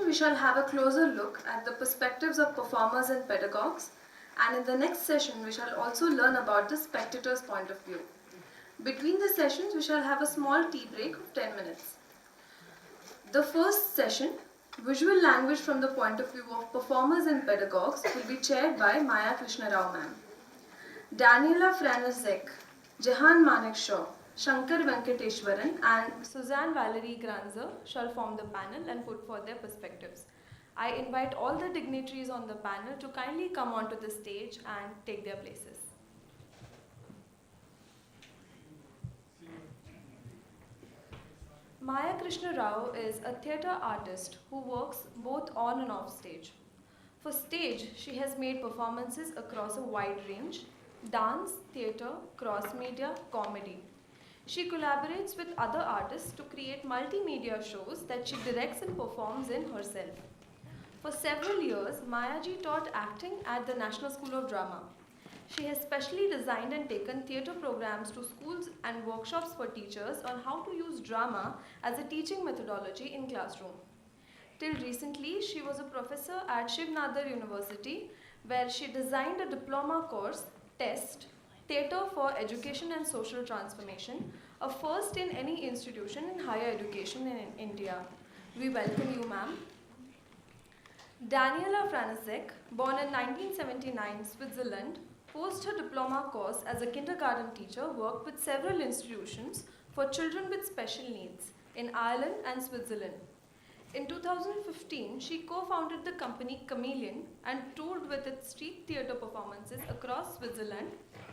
we shall have a closer look at the perspectives of performers and pedagogues, and in the next session we shall also learn about the spectator's point of view. Between the sessions we shall have a small tea break of 10 minutes. The first session, Visual Language from the Point of View of Performers and Pedagogues, will be chaired by Maya Krishna Rao ma'am. Daniella Franaszek, Jehan Manekshaw, Sankar Venkateswaran and Susanne Valerie Granzer shall form the panel and put forth their perspectives. I invite all the dignitaries on the panel to kindly come onto the stage and take their places. Maya Krishna Rao is a theatre artist who works both on and off stage. For stage, she has made performances across a wide range: dance, theatre, cross-media, comedy. She collaborates with other artists to create multimedia shows that she directs and performs in herself. For several years, Mayaji taught acting at the National School of Drama. She has specially designed and taken theatre programs to schools and workshops for teachers on how to use drama as a teaching methodology in classroom. Till recently, she was a professor at Shiv Nadar University, where she designed a diploma course, TEST, Theatre for Education and Social Transformation, a first in any institution in higher education in India. We welcome you, ma'am. Daniella Franaszek, born in 1979, Switzerland, post her diploma course as a kindergarten teacher, worked with several institutions for children with special needs in Ireland and Switzerland. In 2015, she co-founded the company Chameleon and toured with its street theatre performances across Switzerland,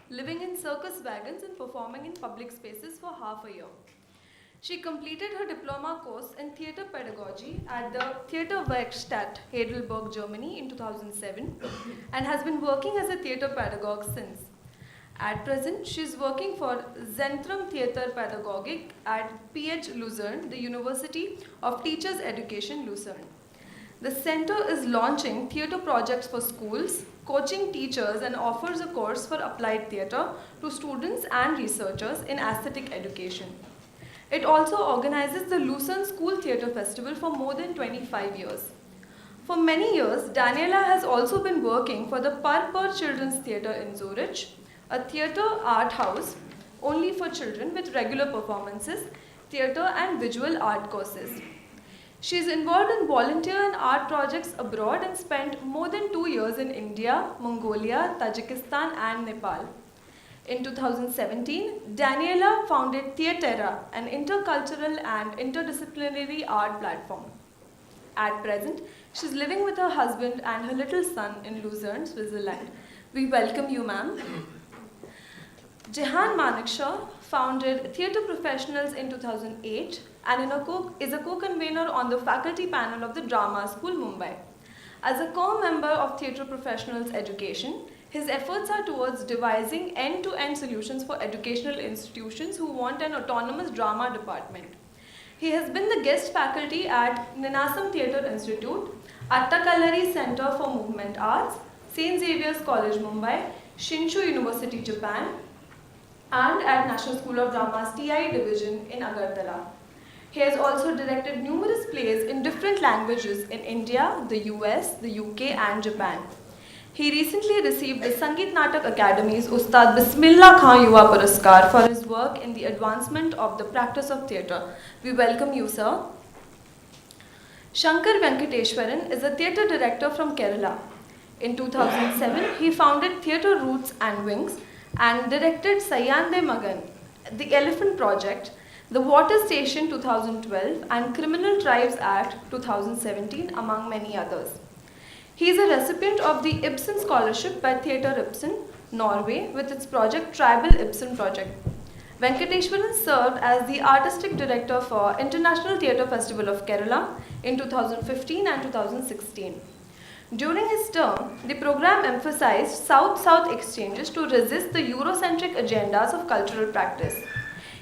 living in circus wagons and performing in public spaces for half a year. She completed her diploma course in theatre pedagogy at the Theaterwerkstatt Heidelberg, Germany in 2007 and has been working as a theatre pedagogue since. At present, she is working for Zentrum Theater Pädagogik at PH Lucerne, the University of Teachers Education, Lucerne. The center is launching theatre projects for schools, coaching teachers, and offers a course for applied theatre to students and researchers in aesthetic education. It also organizes the Lucerne School Theatre Festival for more than 25 years. For many years, Daniella has also been working for the Parper Children's Theatre in Zurich, a theatre art house only for children with regular performances, theatre and visual art courses. She is involved in volunteer and art projects abroad and spent more than 2 years in India, Mongolia, Tajikistan and Nepal. In 2017, Daniella founded Theatera, an intercultural and interdisciplinary art platform. At present, she is living with her husband and her little son in Lucerne, Switzerland. We welcome you, ma'am. Jehan Manekshaw founded Theatre Professionals in 2008 and is a co-convener on the faculty panel of the Drama School, Mumbai. As a core member of Theatre Professionals Education, his efforts are towards devising end-to-end solutions for educational institutions who want an autonomous drama department. He has been the guest faculty at Ninasam Theatre Institute, Attakallari Center for Movement Arts, St. Xavier's College, Mumbai, Shinshu University, Japan, and at National School of Drama's TI division in Agartala. He has also directed numerous plays in different languages in India, the US, the UK, and Japan. He recently received the Sangeet Natak Academy's Ustad Bismillah Khan Yuva Puraskar for his work in the advancement of the practice of theatre. We welcome you, sir. Sankar Venkateswaran is a theatre director from Kerala. In 2007, he founded Theatre Roots and Wings and directed Sayande Magan, The Elephant Project, The Water Station 2012, and Criminal Tribes Act 2017, among many others. He is a recipient of the Ibsen Scholarship by Theatre Ibsen, Norway, with its project Tribal Ibsen Project. Venkateswaran served as the artistic director for International Theatre Festival of Kerala in 2015 and 2016. During his term, the program emphasized South-South exchanges to resist the Eurocentric agendas of cultural practice.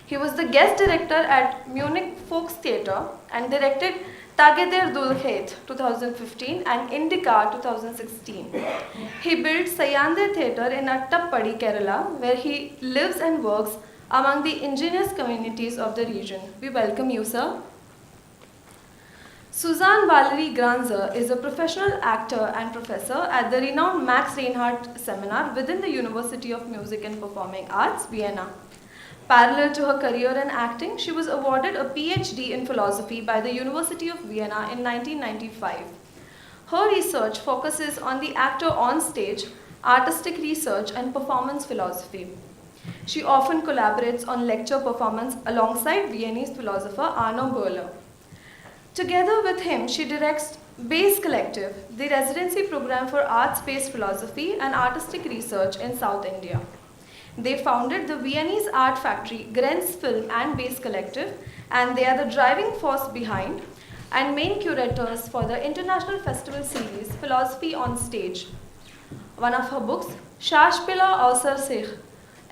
He was the guest director at Munich Volkstheater and directed Tageder Dulhet 2015 and Indica 2016. He built Sayande Theatre in Attappadi, Kerala, where he lives and works among the indigenous communities of the region. We welcome you, sir. Susanne Valerie Granzer is a professional actor and professor at the renowned Max Reinhardt Seminar within the University of Music and Performing Arts, Vienna. Parallel to her career in acting, she was awarded a PhD in philosophy by the University of Vienna in 1995. Her research focuses on the actor on stage, artistic research, and performance philosophy. She often collaborates on lecture performance alongside Viennese philosopher Arno Böhler. Together with him, she directs BASE Collective, the residency program for arts-based philosophy and artistic research in South India. They founded the Viennese art factory Grenz Film and BASE Collective, and they are the driving force behind and main curators for the international festival series Philosophy on Stage. One of her books, Schauspieler außer sich,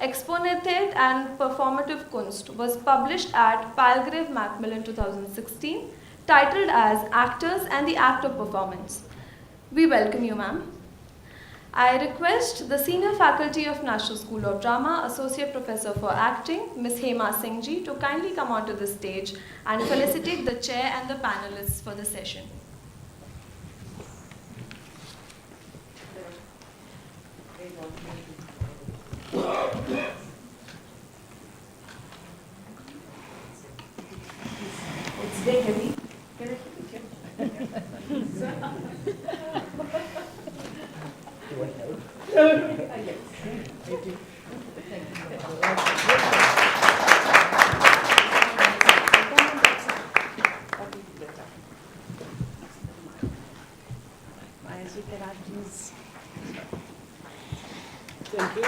Exponentiert and Performative Kunst, was published at Palgrave Macmillan 2016, titled as Actors and the Act of Performance. We welcome you, ma'am. I request the Senior Faculty of National School of Drama, Associate Professor for Acting, Ms. Hema Singhji, to kindly come onto the stage and felicitate the chair and the panelists for the session. It's very heavy. Thank you.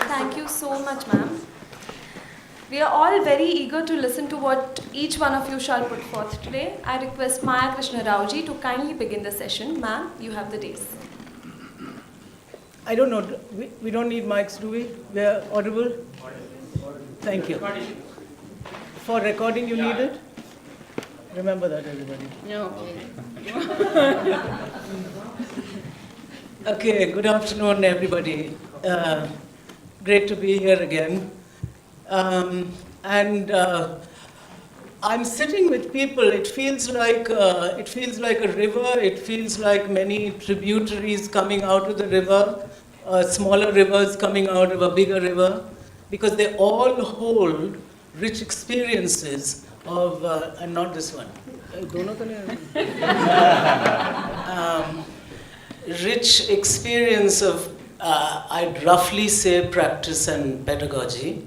Thank you so much, ma'am. We are all very eager to listen to what each one of you shall put forth today. I request Maya Krishna Raoji to kindly begin the session. Ma'am, you have the days. I don't know, we don't need mics, do we? We are audible? Thank you. For recording, you need it? Remember that, everybody. No. Okay, good afternoon, everybody. Great to be here again. I'm sitting with people. It feels like a river. It feels like many tributaries coming out of the river, smaller rivers coming out of a bigger river, because they all hold rich experiences of, and not this one. Rich experience of, I'd roughly say, practice and pedagogy.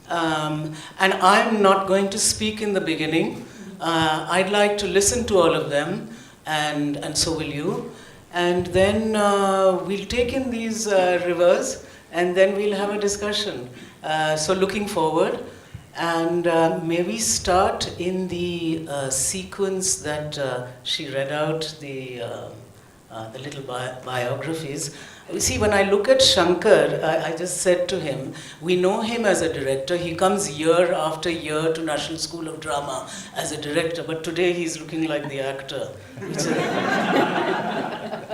And I'm not going to speak in the beginning. I'd like to listen to all of them, and so will you. And then we'll take in these rivers, and then we'll have a discussion. So looking forward. And may we start in the sequence that she read out, the little biographies. You see, when I look at Sankar, I just said to him, we know him as a director. He comes year after year to National School of Drama as a director, but today he's looking like the actor,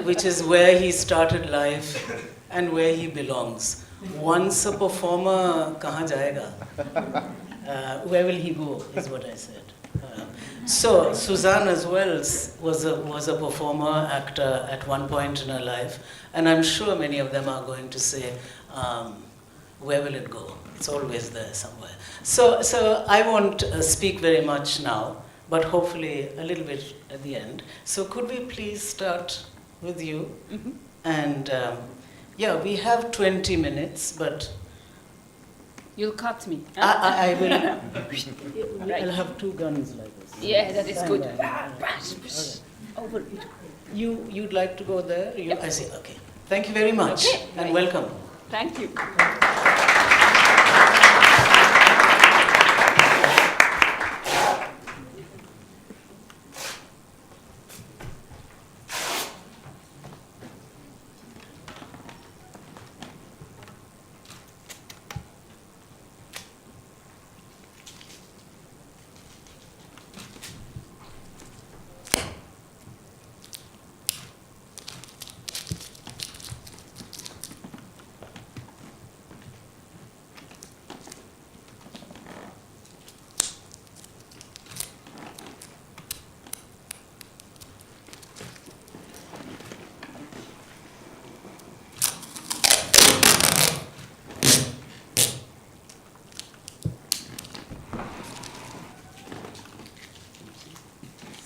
which is where he started life and where he belongs. Once a performer, kahan jayega? Where will he go, is what I said. So Susanne as well was a performer, actor at one point in her life, and I'm sure many of them are going to say, where will it go? It's always there somewhere. So I won't speak very much now, but hopefully a little bit at the end. So could we please start with you? Mm-hmm. And yeah, we have 20 minutes, but You'll cut me. I will. Right. I'll have two guns like this. Yeah, that is good. Okay. Over. You'd like to go there? Yep. I see. Okay. Thank you very much, Okay. and Right. welcome. Thank you.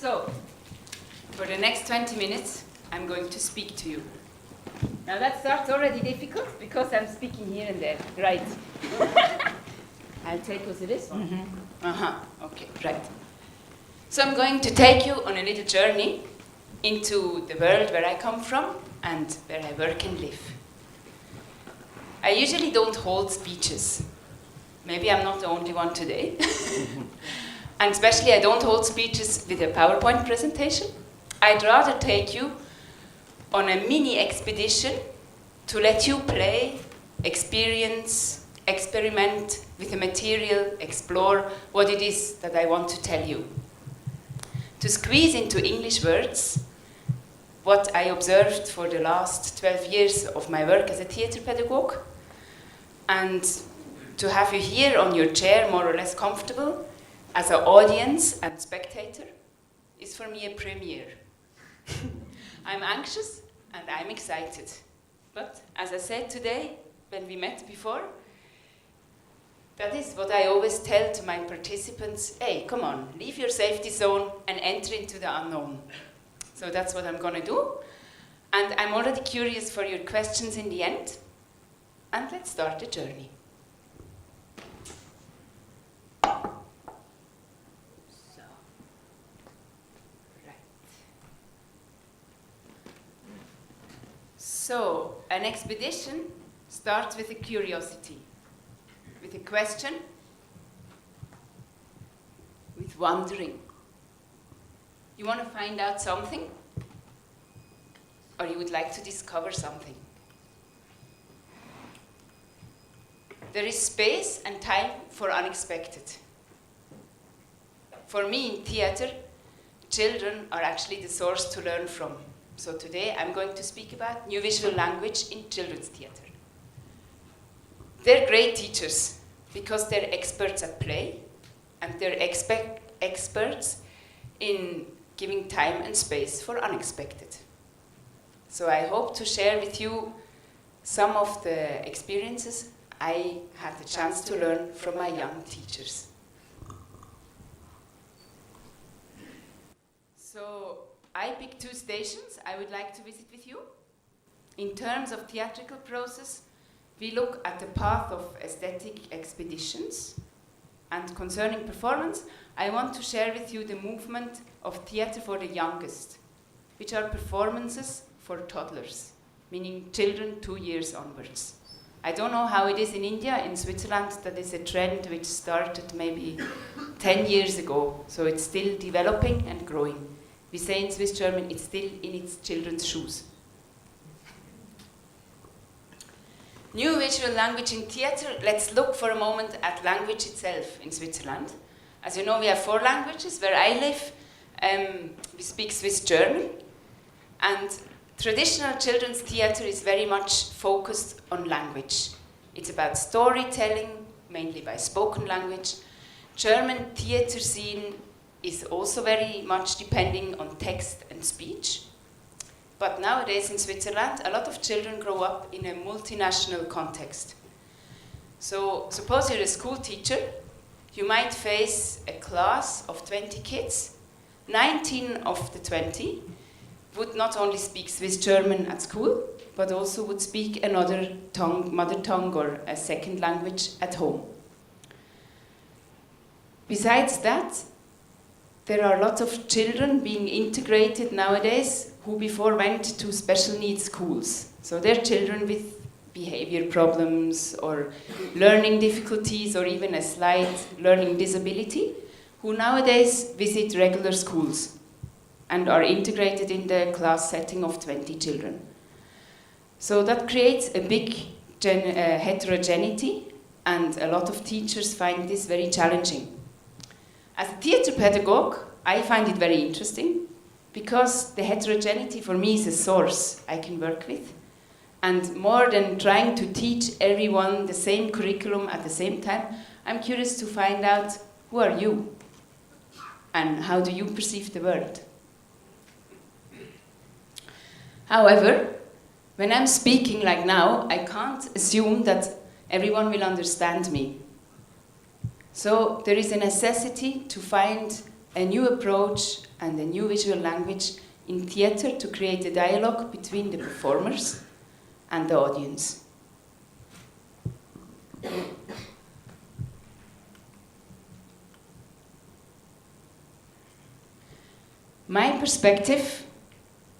So, for the next 20 minutes, I'm going to speak to you. Now that starts already difficult because I'm speaking here and there. Right. I'll take also this one. Mm-hmm. Okay, right. So I'm going to take you on a little journey into the world where I come from and where I work and live. I usually don't hold speeches. Maybe I'm not the only one today. And especially I don't hold speeches with a PowerPoint presentation. I'd rather take you on a mini expedition to let you play, experience, experiment with the material, explore what it is that I want to tell you. To squeeze into English words what I observed for the last 12 years of my work as a theatre pedagogue, and to have you here on your chair more or less comfortable as an audience and spectator is for me a premiere. I'm anxious and I'm excited. But as I said today, when we met before, that is what I always tell to my participants. Hey, come on, leave your safety zone and enter into the unknown. So that's what I'm going to do. And I'm already curious for your questions in the end. And let's start the journey. So, an expedition starts with a curiosity, with a question, with wondering. You want to find out something, or you would like to discover something. There is space and time for unexpected. For me in theatre, children are actually the source to learn from. So today I'm going to speak about new visual language in children's theatre. They're great teachers because they're experts at play and they're experts in giving time and space for unexpected. So I hope to share with you some of the experiences I had the chance to learn from my young teachers. So I picked 2 stations I would like to visit with you. In terms of theatrical process, we look at the path of aesthetic expeditions. And concerning performance, I want to share with you the movement of theatre for the youngest, which are performances for toddlers, meaning children 2 years onwards. I don't know how it is in India. In Switzerland, that is a trend which started maybe 10 years ago. So it's still developing and growing. We say in Swiss German, it's still in its children's shoes. New visual language in theatre. Let's look for a moment at language itself in Switzerland. As you know, we have 4 languages. Where I live, we speak Swiss German. And traditional children's theatre is very much focused on language. It's about storytelling, mainly by spoken language. German theatre scene is also very much depending on text and speech. But nowadays in Switzerland, a lot of children grow up in a multinational context. So suppose you're a school teacher, you might face a class of 20 kids. 19 of the 20 would not only speak Swiss German at school, but also would speak another tongue, mother tongue or a second language at home. Besides that, there are lots of children being integrated nowadays who before went to special needs schools. So they're children with behavior problems or learning difficulties or even a slight learning disability who nowadays visit regular schools and are integrated in the class setting of 20 children. So that creates a big heterogeneity, and a lot of teachers find this very challenging. As a theatre pedagogue, I find it very interesting because the heterogeneity for me is a source I can work with. And more than trying to teach everyone the same curriculum at the same time, I'm curious to find out who are you and how do you perceive the world. However, when I'm speaking like now, I can't assume that everyone will understand me. So there is a necessity to find a new approach and a new visual language in theatre to create a dialogue between the performers and the audience. My perspective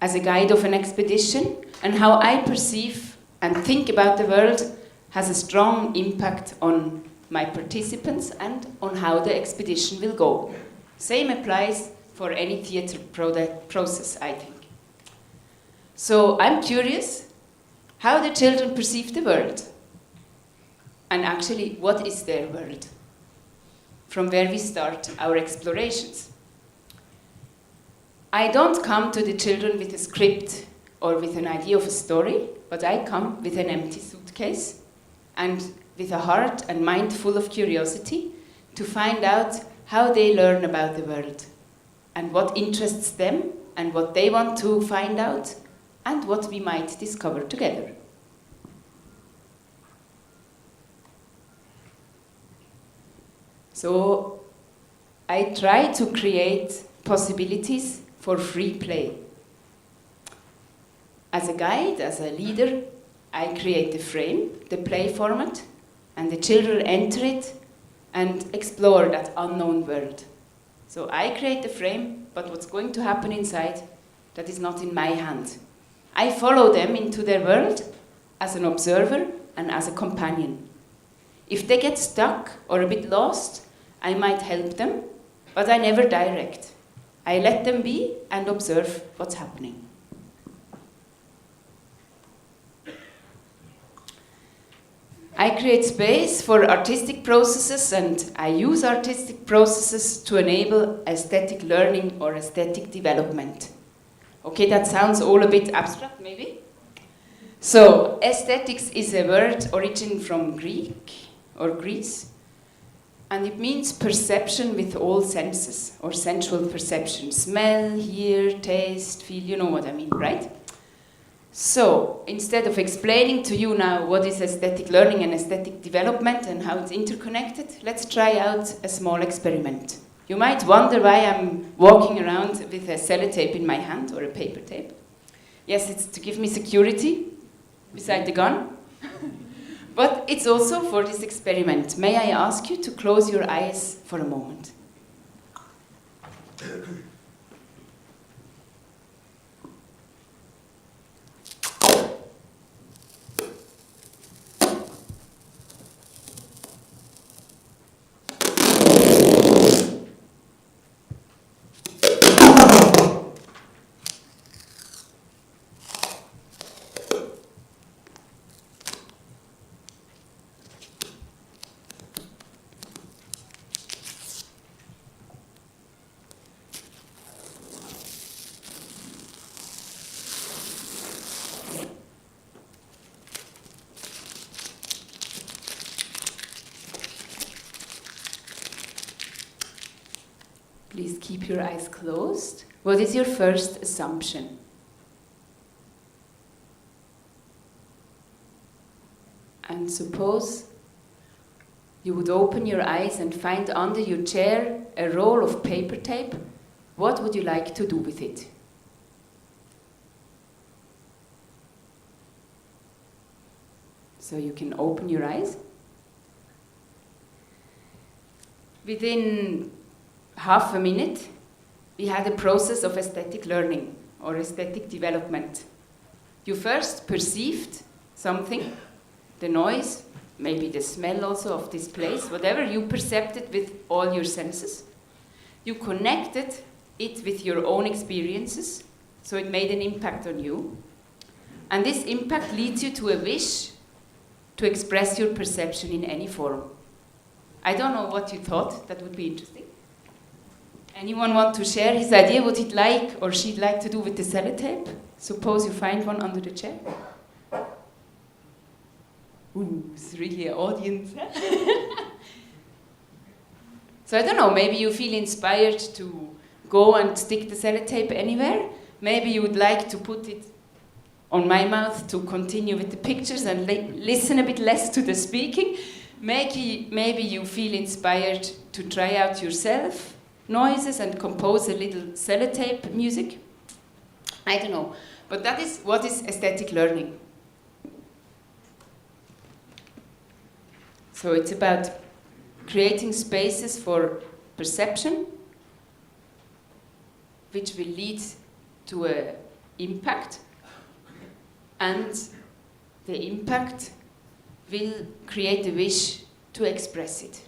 as a guide of an expedition and how I perceive and think about the world has a strong impact on my participants and on how the expedition will go. Same applies for any theatre process, I think. So I'm curious how the children perceive the world. And actually, what is their world? From where we start our explorations. I don't come to the children with a script or with an idea of a story, but I come with an empty suitcase and with a heart and mind full of curiosity to find out how they learn about the world and what interests them and what they want to find out and what we might discover together. So I try to create possibilities for free play. As a guide, as a leader, I create the frame, the play format, and the children enter it and explore that unknown world. So I create the frame, but what's going to happen inside, that is not in my hand. I follow them into their world as an observer and as a companion. If they get stuck or a bit lost, I might help them, but I never direct. I let them be and observe what's happening. I create space for artistic processes, and I use artistic processes to enable aesthetic learning or aesthetic development. Okay, that sounds all a bit abstract, maybe? So, aesthetics is a word origin from Greek or Greece, and it means perception with all senses, or sensual perception. Smell, hear, taste, feel, you know what I mean, right? So, instead of explaining to you now what is aesthetic learning and aesthetic development and how it's interconnected, let's try out a small experiment. You might wonder why I'm walking around with a sellotape in my hand, or a paper tape. Yes, it's to give me security beside the gun. But it's also for this experiment. May I ask you to close your eyes for a moment? Please keep your eyes closed. What is your first assumption? And suppose you would open your eyes and find under your chair a roll of paper tape. What would you like to do with it? So you can open your eyes. Within half a minute, we had a process of aesthetic learning or aesthetic development. You first perceived something, the noise, maybe the smell also of this place, whatever you perceived it with all your senses. You connected it with your own experiences, so it made an impact on you. And this impact leads you to a wish to express your perception in any form. I don't know what you thought, that would be interesting. Anyone want to share his idea, what he'd like or she'd like to do with the sellotape? Suppose you find one under the chair. Ooh, it's really an audience. So I don't know, maybe you feel inspired to go and stick the sellotape anywhere. Maybe you would like to put it on my mouth to continue with the pictures and listen a bit less to the speaking. Maybe you feel inspired to try out yourself noises and compose a little sellotape music. I don't know. But that is what is aesthetic learning. So it's about creating spaces for perception, which will lead to an impact, and the impact will create a wish to express it.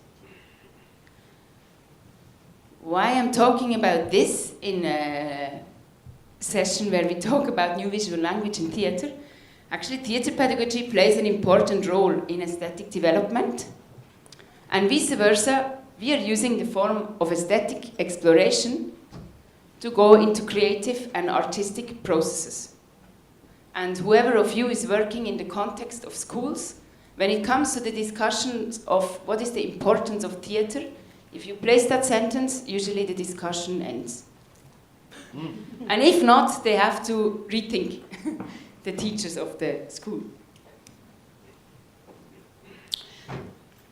Why I'm talking about this in a session where we talk about new visual language in theatre? Actually, theatre pedagogy plays an important role in aesthetic development, and vice versa, we are using the form of aesthetic exploration to go into creative and artistic processes. And whoever of you is working in the context of schools, when it comes to the discussions of what is the importance of theatre, if you place that sentence, usually the discussion ends. And if not, they have to rethink the teachers of the school.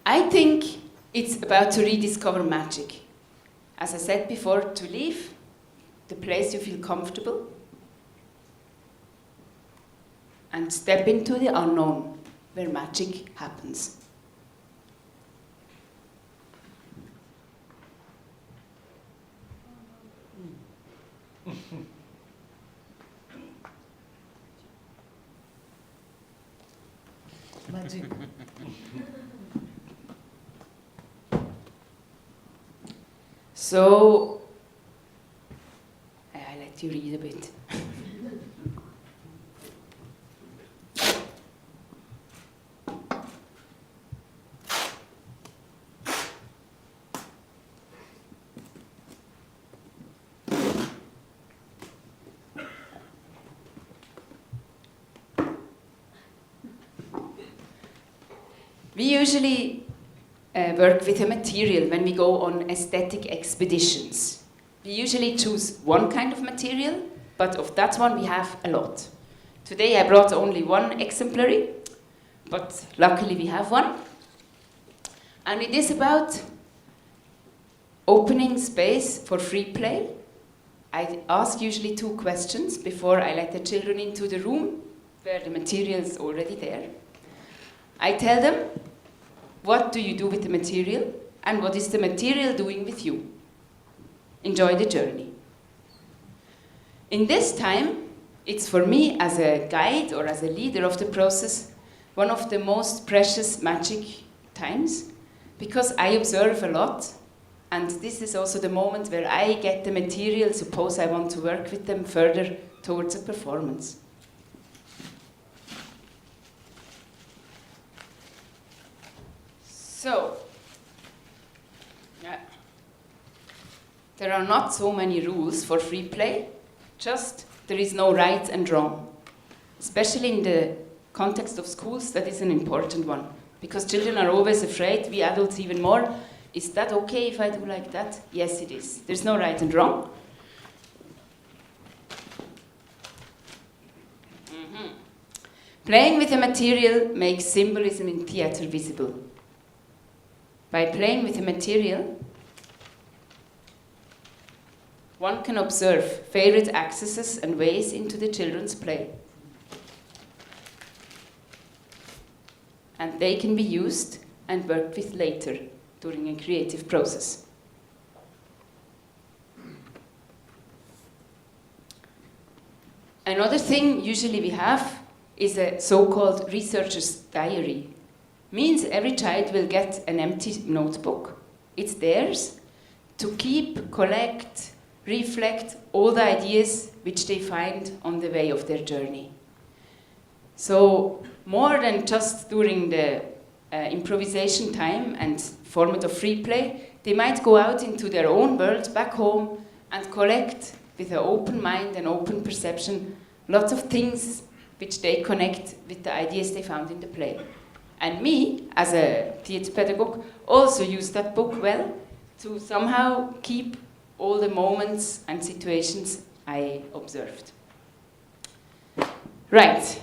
I think it's about to rediscover magic. As I said before, to leave the place you feel comfortable and step into the unknown, where magic happens. Magic. So, I let you read a bit. We usually work with a material when we go on aesthetic expeditions. We usually choose one kind of material, but of that one we have a lot. Today I brought only one exemplary, but luckily we have one. And it is about opening space for free play. I ask usually 2 questions before I let the children into the room where the material is already there. I tell them, what do you do with the material, and what is the material doing with you? Enjoy the journey. In this time, it's for me as a guide or as a leader of the process, one of the most precious magic times, because I observe a lot, and this is also the moment where I get the material, suppose I want to work with them further towards a performance. So, there are not so many rules for free play, just there is no right and wrong. Especially in the context of schools, that is an important one. Because children are always afraid, we adults even more. Is that okay if I do like that? Yes, it is. There's no right and wrong. Playing with a material makes symbolism in theatre visible. By playing with a material, one can observe favorite accesses and ways into the children's play. And they can be used and worked with later during a creative process. Another thing usually we have is a so-called researcher's diary. Means every child will get an empty notebook. It's theirs to keep, collect, reflect all the ideas which they find on the way of their journey. So more than just during the improvisation time and format of free play, they might go out into their own world back home and collect with an open mind and open perception lots of things which they connect with the ideas they found in the play. And me, as a theatre pedagogue, also use that book well to somehow keep all the moments and situations I observed. Right.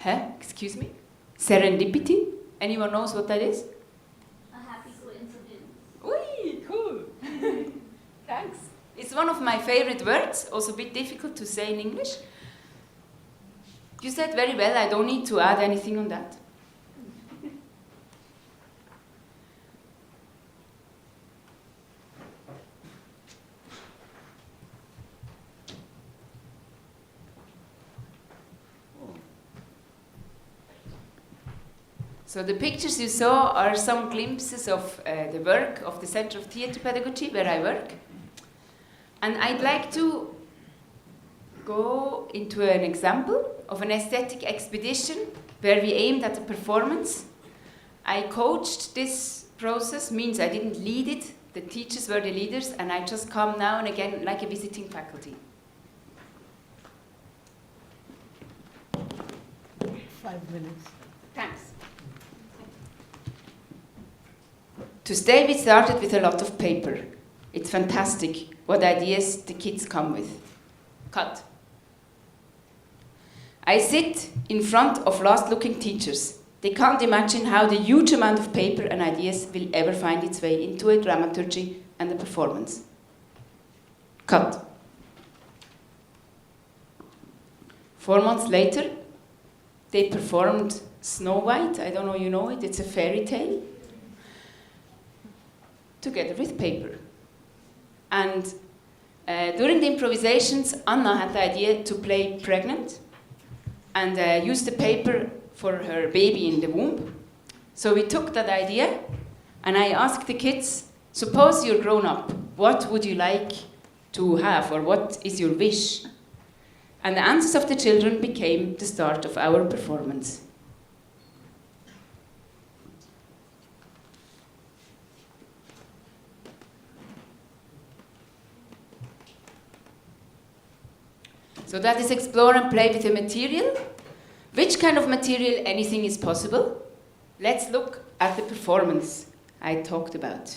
Excuse me? Serendipity? Anyone knows what that is? A happy coincidence. Ui, cool. Thanks. It's one of my favorite words, also a bit difficult to say in English. You said very well, I don't need to add anything on that. So the pictures you saw are some glimpses of the work of the Center of Theatre Pedagogy, where I work. And I'd like to go into an example of an aesthetic expedition where we aimed at a performance. I coached this process, means I didn't lead it, the teachers were the leaders, and I just come now and again like a visiting faculty. 5 minutes. Thanks. To stay, we started with a lot of paper. It's fantastic what ideas the kids come with. Cut. I sit in front of lost-looking teachers. They can't imagine how the huge amount of paper and ideas will ever find its way into a dramaturgy and a performance. Cut. 4 months later, they performed Snow White. I don't know you know it. It's a fairy tale. Together with paper. And during the improvisations, Anna had the idea to play pregnant and use the paper for her baby in the womb. So we took that idea and I asked the kids, suppose you're grown up, what would you like to have, or what is your wish? And the answers of the children became the start of our performance. So that is explore and play with the material. Which kind of material? Anything is possible. Let's look at the performance I talked about.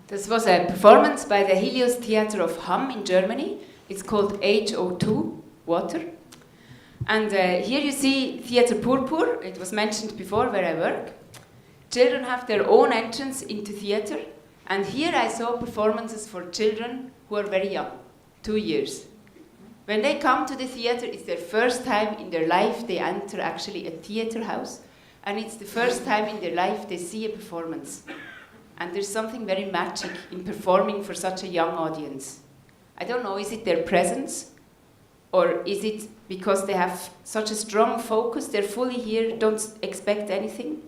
This was a performance by the Helios Theatre of Hamm in Germany. It's called HO2, water. And here you see Theatre Purpur. It was mentioned before where I work. Children have their own entrance into theatre. And here I saw performances for children who are very young, 2 years. When they come to the theatre, it's their first time in their life they enter actually a theatre house. And it's the first time in their life they see a performance. And there's something very magic in performing for such a young audience. I don't know, is it their presence? Or is it because they have such a strong focus, they're fully here, don't expect anything?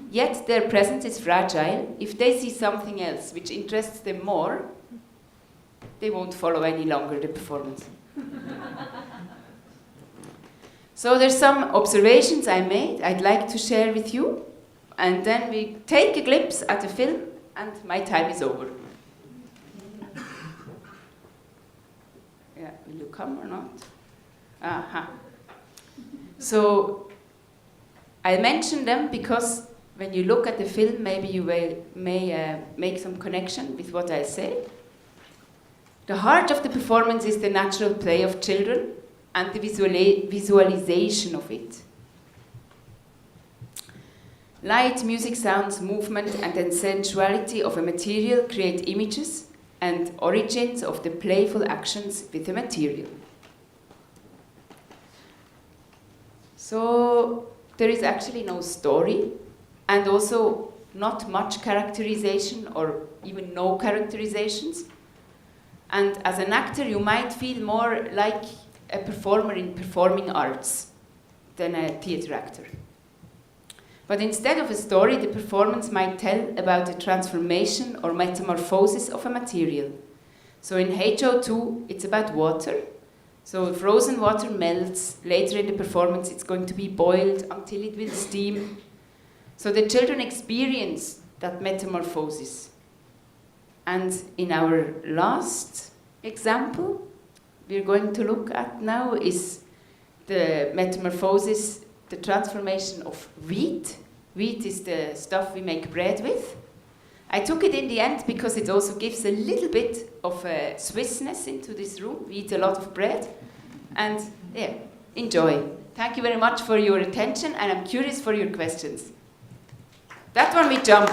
Yet their presence is fragile. If they see something else which interests them more, they won't follow any longer the performance. So there's some observations I made I'd like to share with you. And then we take a glimpse at the film, and my time is over. Yeah, will you come or not? Aha. So I mention them because when you look at the film, maybe you may make some connection with what I say. The heart of the performance is the natural play of children and the visualization of it. Light, music, sounds, movement, and the sensuality of a material create images and origins of the playful actions with the material. So there is actually no story, and also not much characterization or even no characterizations. And as an actor, you might feel more like a performer in performing arts than a theater actor. But instead of a story, the performance might tell about the transformation or metamorphosis of a material. So in HO2, it's about water. So frozen water melts. Later in the performance, it's going to be boiled until it will steam. So the children experience that metamorphosis. And in our last example, we're going to look at now is the metamorphosis, the transformation of wheat. Wheat is the stuff we make bread with. I took it in the end because it also gives a little bit of Swissness into this room. We eat a lot of bread. And yeah, enjoy. Thank you very much for your attention, and I'm curious for your questions. That one we jump.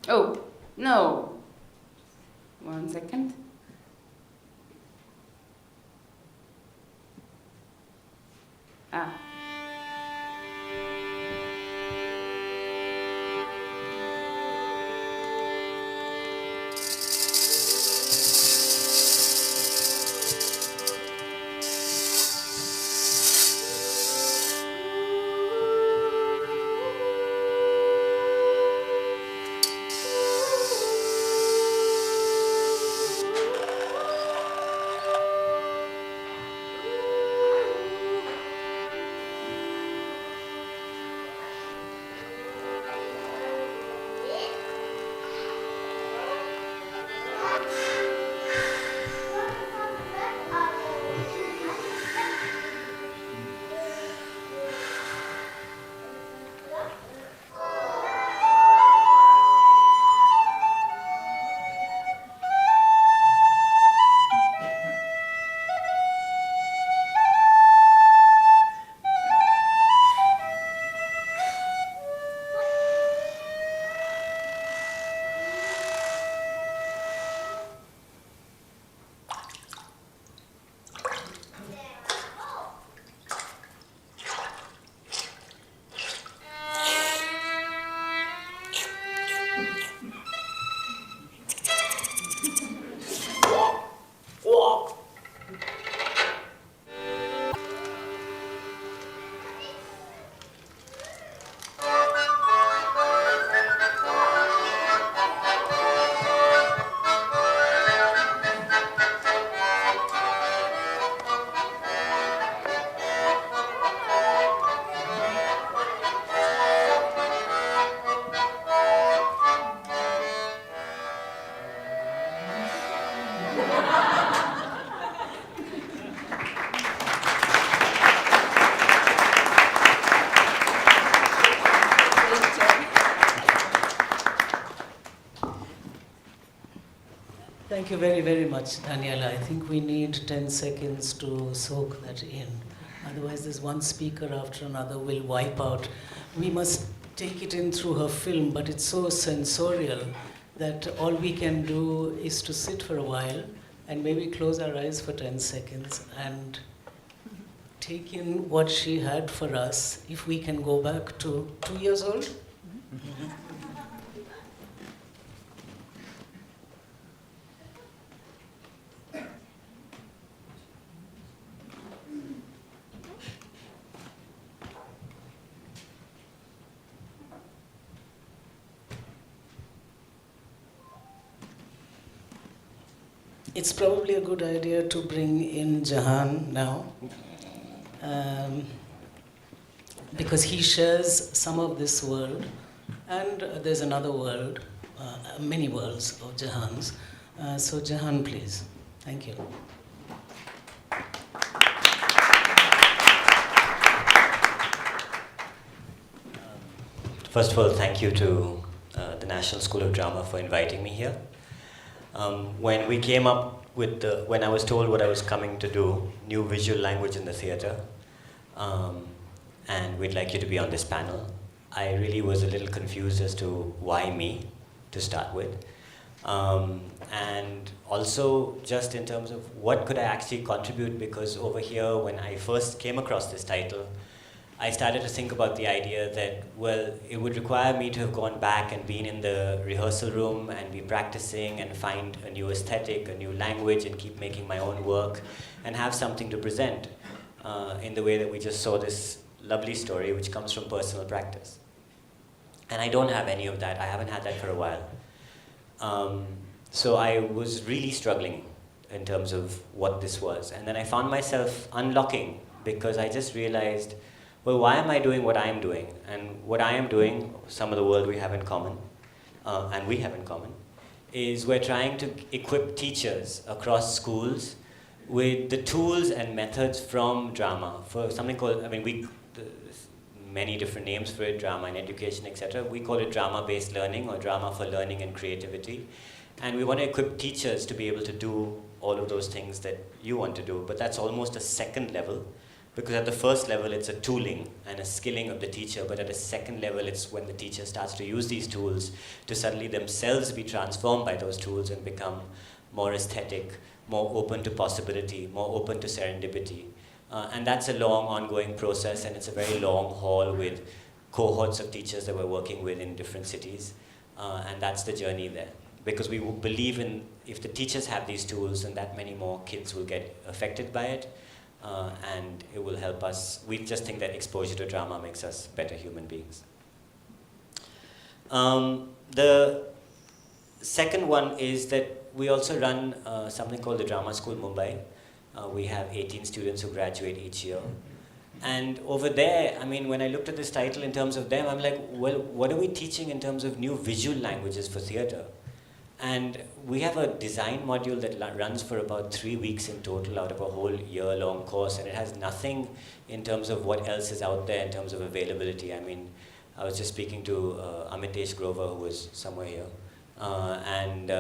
Oh, no. 1 second. Ah. Thank you very, very much, Daniella. I think we need 10 seconds to soak that in. Otherwise, this one speaker after another will wipe out. We must take it in through her film, but it's so sensorial that all we can do is to sit for a while and maybe close our eyes for 10 seconds and take in what she had for us, if we can go back to 2 years old. Mm-hmm. It's probably a good idea to bring in Jehan now, because he shares some of this world, and there's another world, many worlds of Jehan's. So Jehan, please. Thank you. First of all, thank you to the National School of Drama for inviting me here. When we came up with when I was told what I was coming to do, new visual language in the theatre, and we'd like you to be on this panel, I really was a little confused as to why me to start with. And also just in terms of what could I actually contribute, because over here when I first came across this title, I started to think about the idea that, well, it would require me to have gone back and been in the rehearsal room and be practicing and find a new aesthetic, a new language, and keep making my own work and have something to present in the way that we just saw this lovely story which comes from personal practice. And I don't have any of that. I haven't had that for a while. So I was really struggling in terms of what this was. And then I found myself unlocking because I just realized, well, why am I doing what I am doing? And what I am doing, some of the world we have in common, and we have in common, is we're trying to equip teachers across schools with the tools and methods from drama for something called, many different names for it, drama and education, etc. We call it drama-based learning or drama for learning and creativity. And we want to equip teachers to be able to do all of those things that you want to do. But that's almost a second level, because at the first level it's a tooling and a skilling of the teacher, but at a second level it's when the teacher starts to use these tools to suddenly themselves be transformed by those tools and become more aesthetic, more open to possibility, more open to serendipity. And that's a long ongoing process, and it's a very long haul with cohorts of teachers that we're working with in different cities. And that's the journey there. Because we believe in, if the teachers have these tools, then that many more kids will get affected by it. And it will help us. We just think that exposure to drama makes us better human beings. The second one is that we also run something called the Drama School Mumbai. We have 18 students who graduate each year. And over there, when I looked at this title in terms of them, I'm like, well, what are we teaching in terms of new visual languages for theatre? And we have a design module that runs for about 3 weeks in total out of a whole year-long course, and it has nothing in terms of what else is out there in terms of availability. I was just speaking to Amitesh Grover, who was somewhere here, and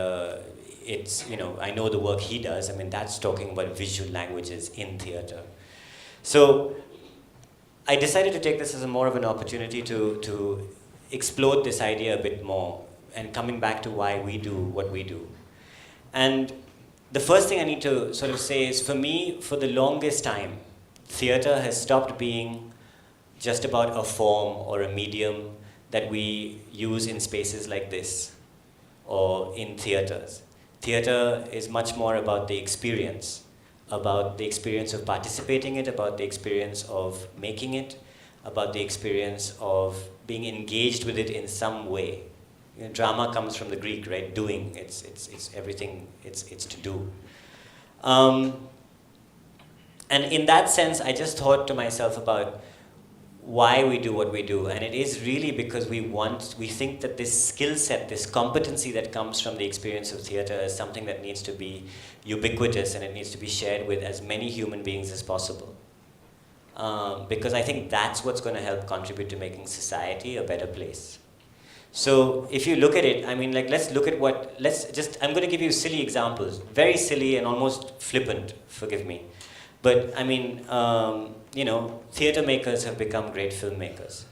it's, I know the work he does. That's talking about visual languages in theatre. So I decided to take this as more of an opportunity to explore this idea a bit more, and coming back to why we do what we do. And the first thing I need to sort of say is, for me, for the longest time, theatre has stopped being just about a form or a medium that we use in spaces like this or in theatres. Theatre is much more about the experience of participating in it, about the experience of making it, about the experience of being engaged with it in some way. Drama comes from the Greek, right? Doing. It's everything. It's to do. And in that sense, I just thought to myself about why we do what we do, and it is really because we think that this skill set, this competency that comes from the experience of theatre is something that needs to be ubiquitous, and it needs to be shared with as many human beings as possible. Because I think that's what's going to help contribute to making society a better place. So if you look at it, let's look at I'm going to give you silly examples, very silly and almost flippant, forgive me. But theatre makers have become great filmmakers,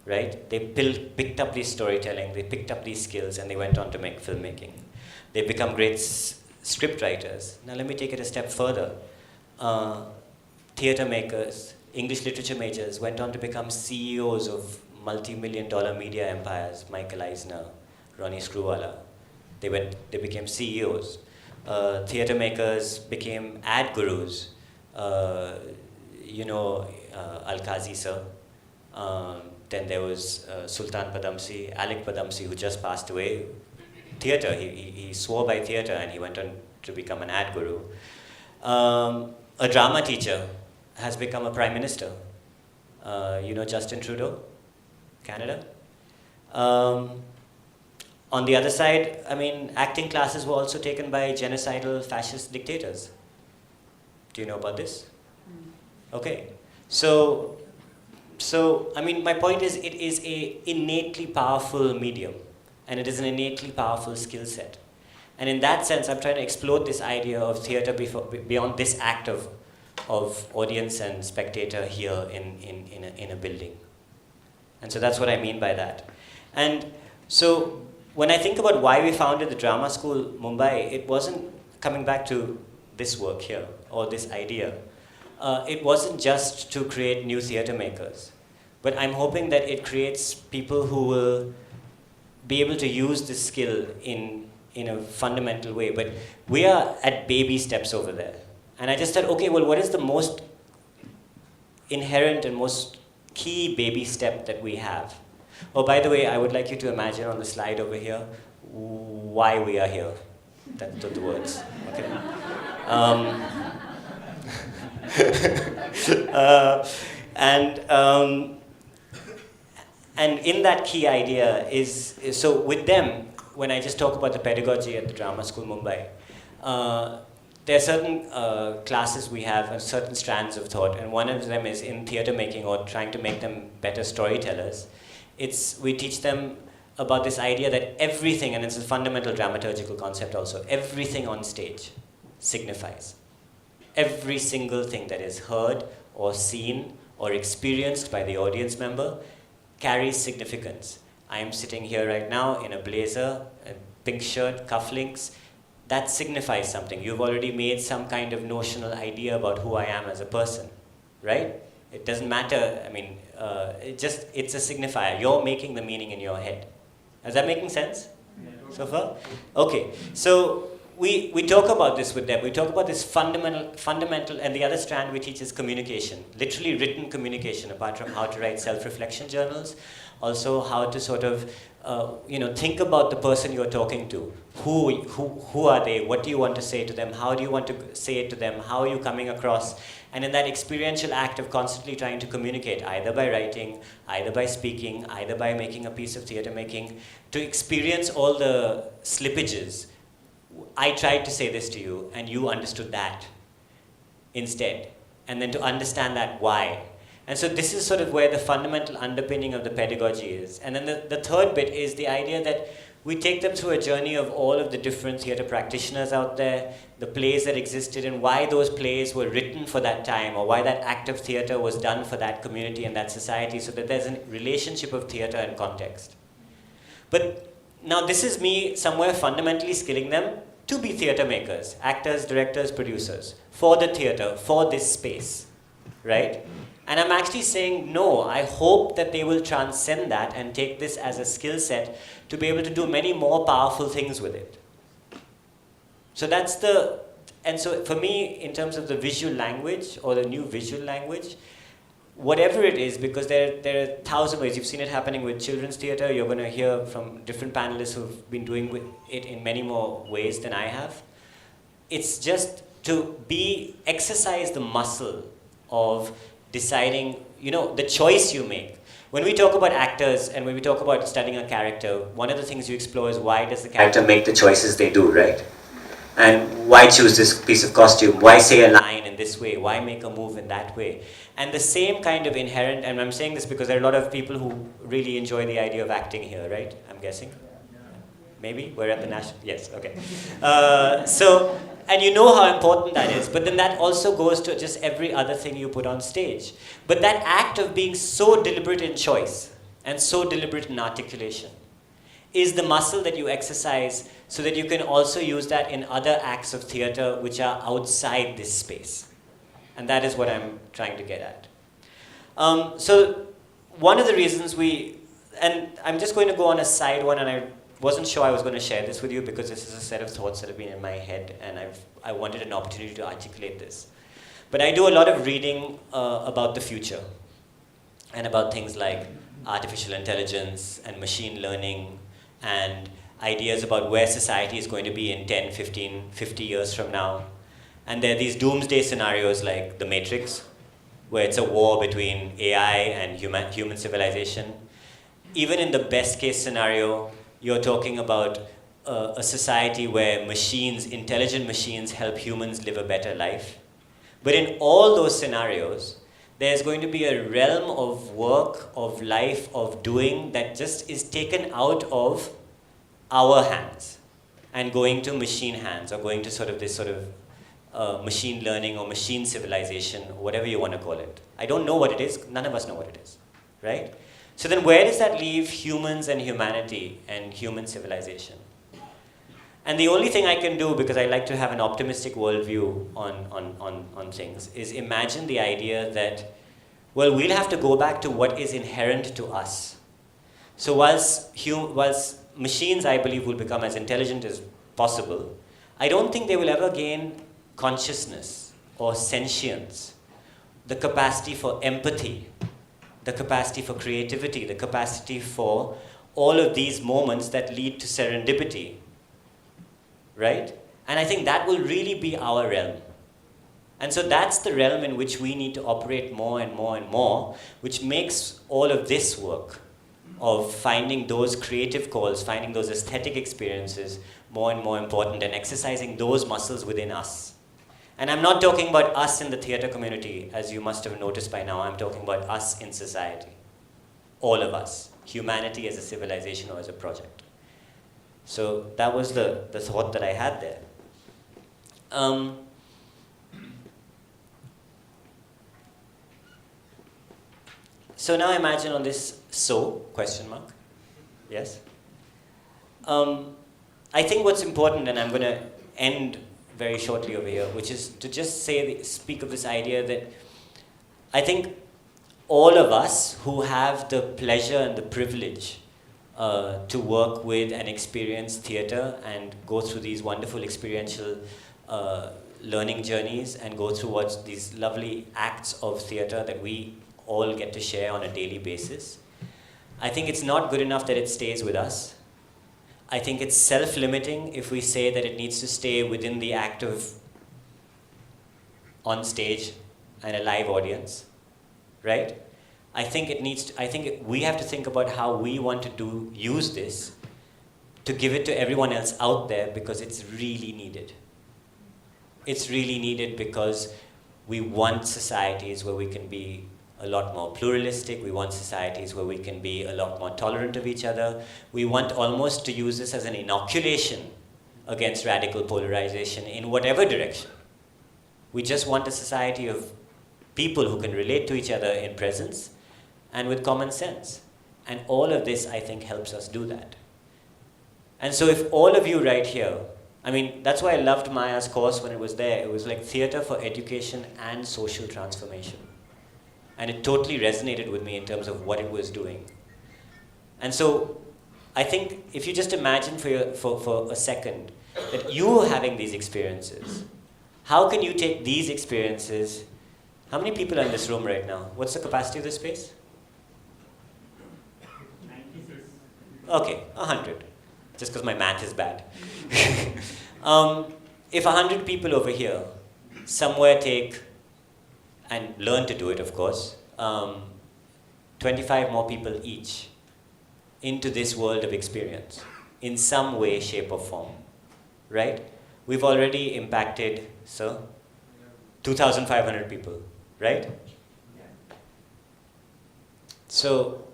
right? They picked up this storytelling, they picked up these skills, and they went on to make filmmaking. They've become great script writers. Now let me take it a step further. Theatre makers, English literature majors went on to become CEOs of multi-million-dollar media empires. Michael Eisner, Ronnie Screwvala. They became CEOs. Theatre makers became ad gurus. Al-Qazi sir. Then there was Sultan Padamsi, Alec Padamsi, who just passed away. Theatre, he swore by theatre, and he went on to become an ad guru. A drama teacher has become a prime minister. Justin Trudeau, Canada. On the other side, acting classes were also taken by genocidal fascist dictators. Do you know about this? Okay. So my point is, it is an innately powerful medium, and it is an innately powerful skill set. And in that sense, I'm trying to explore this idea of theatre beyond this act of audience and spectator here in a building. And so that's what I mean by that. And so when I think about why we founded the Drama School Mumbai, it wasn't coming back to this work here or this idea. it wasn't just to create new theatre makers, but I'm hoping that it creates people who will be able to use this skill in a fundamental way. But we are at baby steps over there. And I just said, okay, well, what is the most inherent and most key baby step that we have? Oh, by the way, I would like you to imagine on the slide over here why we are here. That's the words. Okay. And in that key idea is so with them, when I just talk about the pedagogy at the Drama School Mumbai, there are certain classes we have and certain strands of thought, and one of them is in theatre making or trying to make them better storytellers. We teach them about this idea that everything, and it's a fundamental dramaturgical concept also, everything on stage signifies. Every single thing that is heard or seen or experienced by the audience member carries significance. I am sitting here right now in a blazer, a pink shirt, cufflinks. That signifies something. You've already made some kind of notional idea about who I am as a person, right? It doesn't matter, I mean, it's a signifier. You're making the meaning in your head. Is that making sense so far? Okay, so we talk about this with them. We talk about this fundamental, and the other strand we teach is communication, literally written communication, apart from how to write self-reflection journals, also how to sort of, think about the person you're talking to. Who are they? What do you want to say to them? How do you want to say it to them? How are you coming across? And in that experiential act of constantly trying to communicate, either by writing, either by speaking, either by making a piece of theatre making, to experience all the slippages. I tried to say this to you, and you understood that instead. And then to understand that why. And so this is sort of where the fundamental underpinning of the pedagogy is. And then the third bit is the idea that we take them through a journey of all of the different theatre practitioners out there, the plays that existed, and why those plays were written for that time, or why that act of theatre was done for that community and that society, so that there's a relationship of theatre and context. But now this is me somewhere fundamentally skilling them to be theatre makers, actors, directors, producers, for the theatre, for this space, right? And I'm actually saying, no, I hope that they will transcend that and take this as a skill set to be able to do many more powerful things with it. So and so for me, in terms of the visual language or the new visual language, whatever it is, because there are 1,000 ways. You've seen it happening with children's theatre. You're going to hear from different panelists who've been doing it in many more ways than I have. It's just to exercise the muscle of deciding, the choice you make. When we talk about actors and when we talk about studying a character, one of the things you explore is why does the character make the choices they do, right? And why choose this piece of costume? Why say a line in this way? Why make a move in that way? And the same kind of inherent, and I'm saying this because there are a lot of people who really enjoy the idea of acting here, right? I'm guessing? Maybe? We're at the national, yes, okay. And you know how important that is, but then that also goes to just every other thing you put on stage. But that act of being so deliberate in choice and so deliberate in articulation is the muscle that you exercise so that you can also use that in other acts of theatre which are outside this space. And that is what I'm trying to get at. So one of the reasons and I'm just going to go on a side one, and I wasn't sure I was going to share this with you because this is a set of thoughts that have been in my head, and I wanted an opportunity to articulate this. But I do a lot of reading about the future and about things like artificial intelligence and machine learning and ideas about where society is going to be in 10, 15, 50 years from now. And there are these doomsday scenarios like The Matrix, where it's a war between AI and human civilization. Even in the best case scenario, you're talking about a society where intelligent machines help humans live a better life. But in all those scenarios, there's going to be a realm of work, of life, of doing that just is taken out of our hands and going to machine hands, or going to this machine learning or machine civilization, or whatever you want to call it. I don't know what it is. None of us know what it is, right? So then where does that leave humans and humanity and human civilization? And the only thing I can do, because I like to have an optimistic worldview on things, is imagine the idea that, well, we'll have to go back to what is inherent to us. So whilst machines, I believe, will become as intelligent as possible, I don't think they will ever gain consciousness or sentience, the capacity for empathy, the capacity for creativity, the capacity for all of these moments that lead to serendipity, right? And I think that will really be our realm. And so that's the realm in which we need to operate more and more and more, which makes all of this work of finding those creative calls, finding those aesthetic experiences more and more important, and exercising those muscles within us. And I'm not talking about us in the theater community, as you must have noticed by now. I'm talking about us in society. All of us. Humanity as a civilization or as a project. So that was the thought that I had there. So now imagine on this question mark. Yes? I think what's important, and I'm going to end very shortly over here, which is to just speak of this idea that I think all of us who have the pleasure and the privilege to work with and experience theater and go through these wonderful experiential learning journeys and go through these lovely acts of theater that we all get to share on a daily basis. I think it's not good enough that it stays with us. I think it's self-limiting if we say that it needs to stay within the act of on stage and a live audience, right? I think we have to think about how we want to use this to give it to everyone else out there, because it's really needed. It's really needed because we want societies where we can be a lot more pluralistic. We want societies where we can be a lot more tolerant of each other. We want almost to use this as an inoculation against radical polarization in whatever direction. We just want a society of people who can relate to each other in presence and with common sense. And all of this, I think, helps us do that. And so if all of you right here, I mean, that's why I loved Maya's course when it was there. It was like theater for education and social transformation. And it totally resonated with me in terms of what it was doing. And so I think if you just imagine for a second that you're having these experiences, how can you take these experiences? How many people are in this room right now? What's the capacity of this space? 96. Okay, 100. Just because my math is bad. If 100 people over here somewhere take, and learn to do it, of course, 25 more people each into this world of experience in some way, shape, or form, right? We've already impacted, 2,500 people, right? So,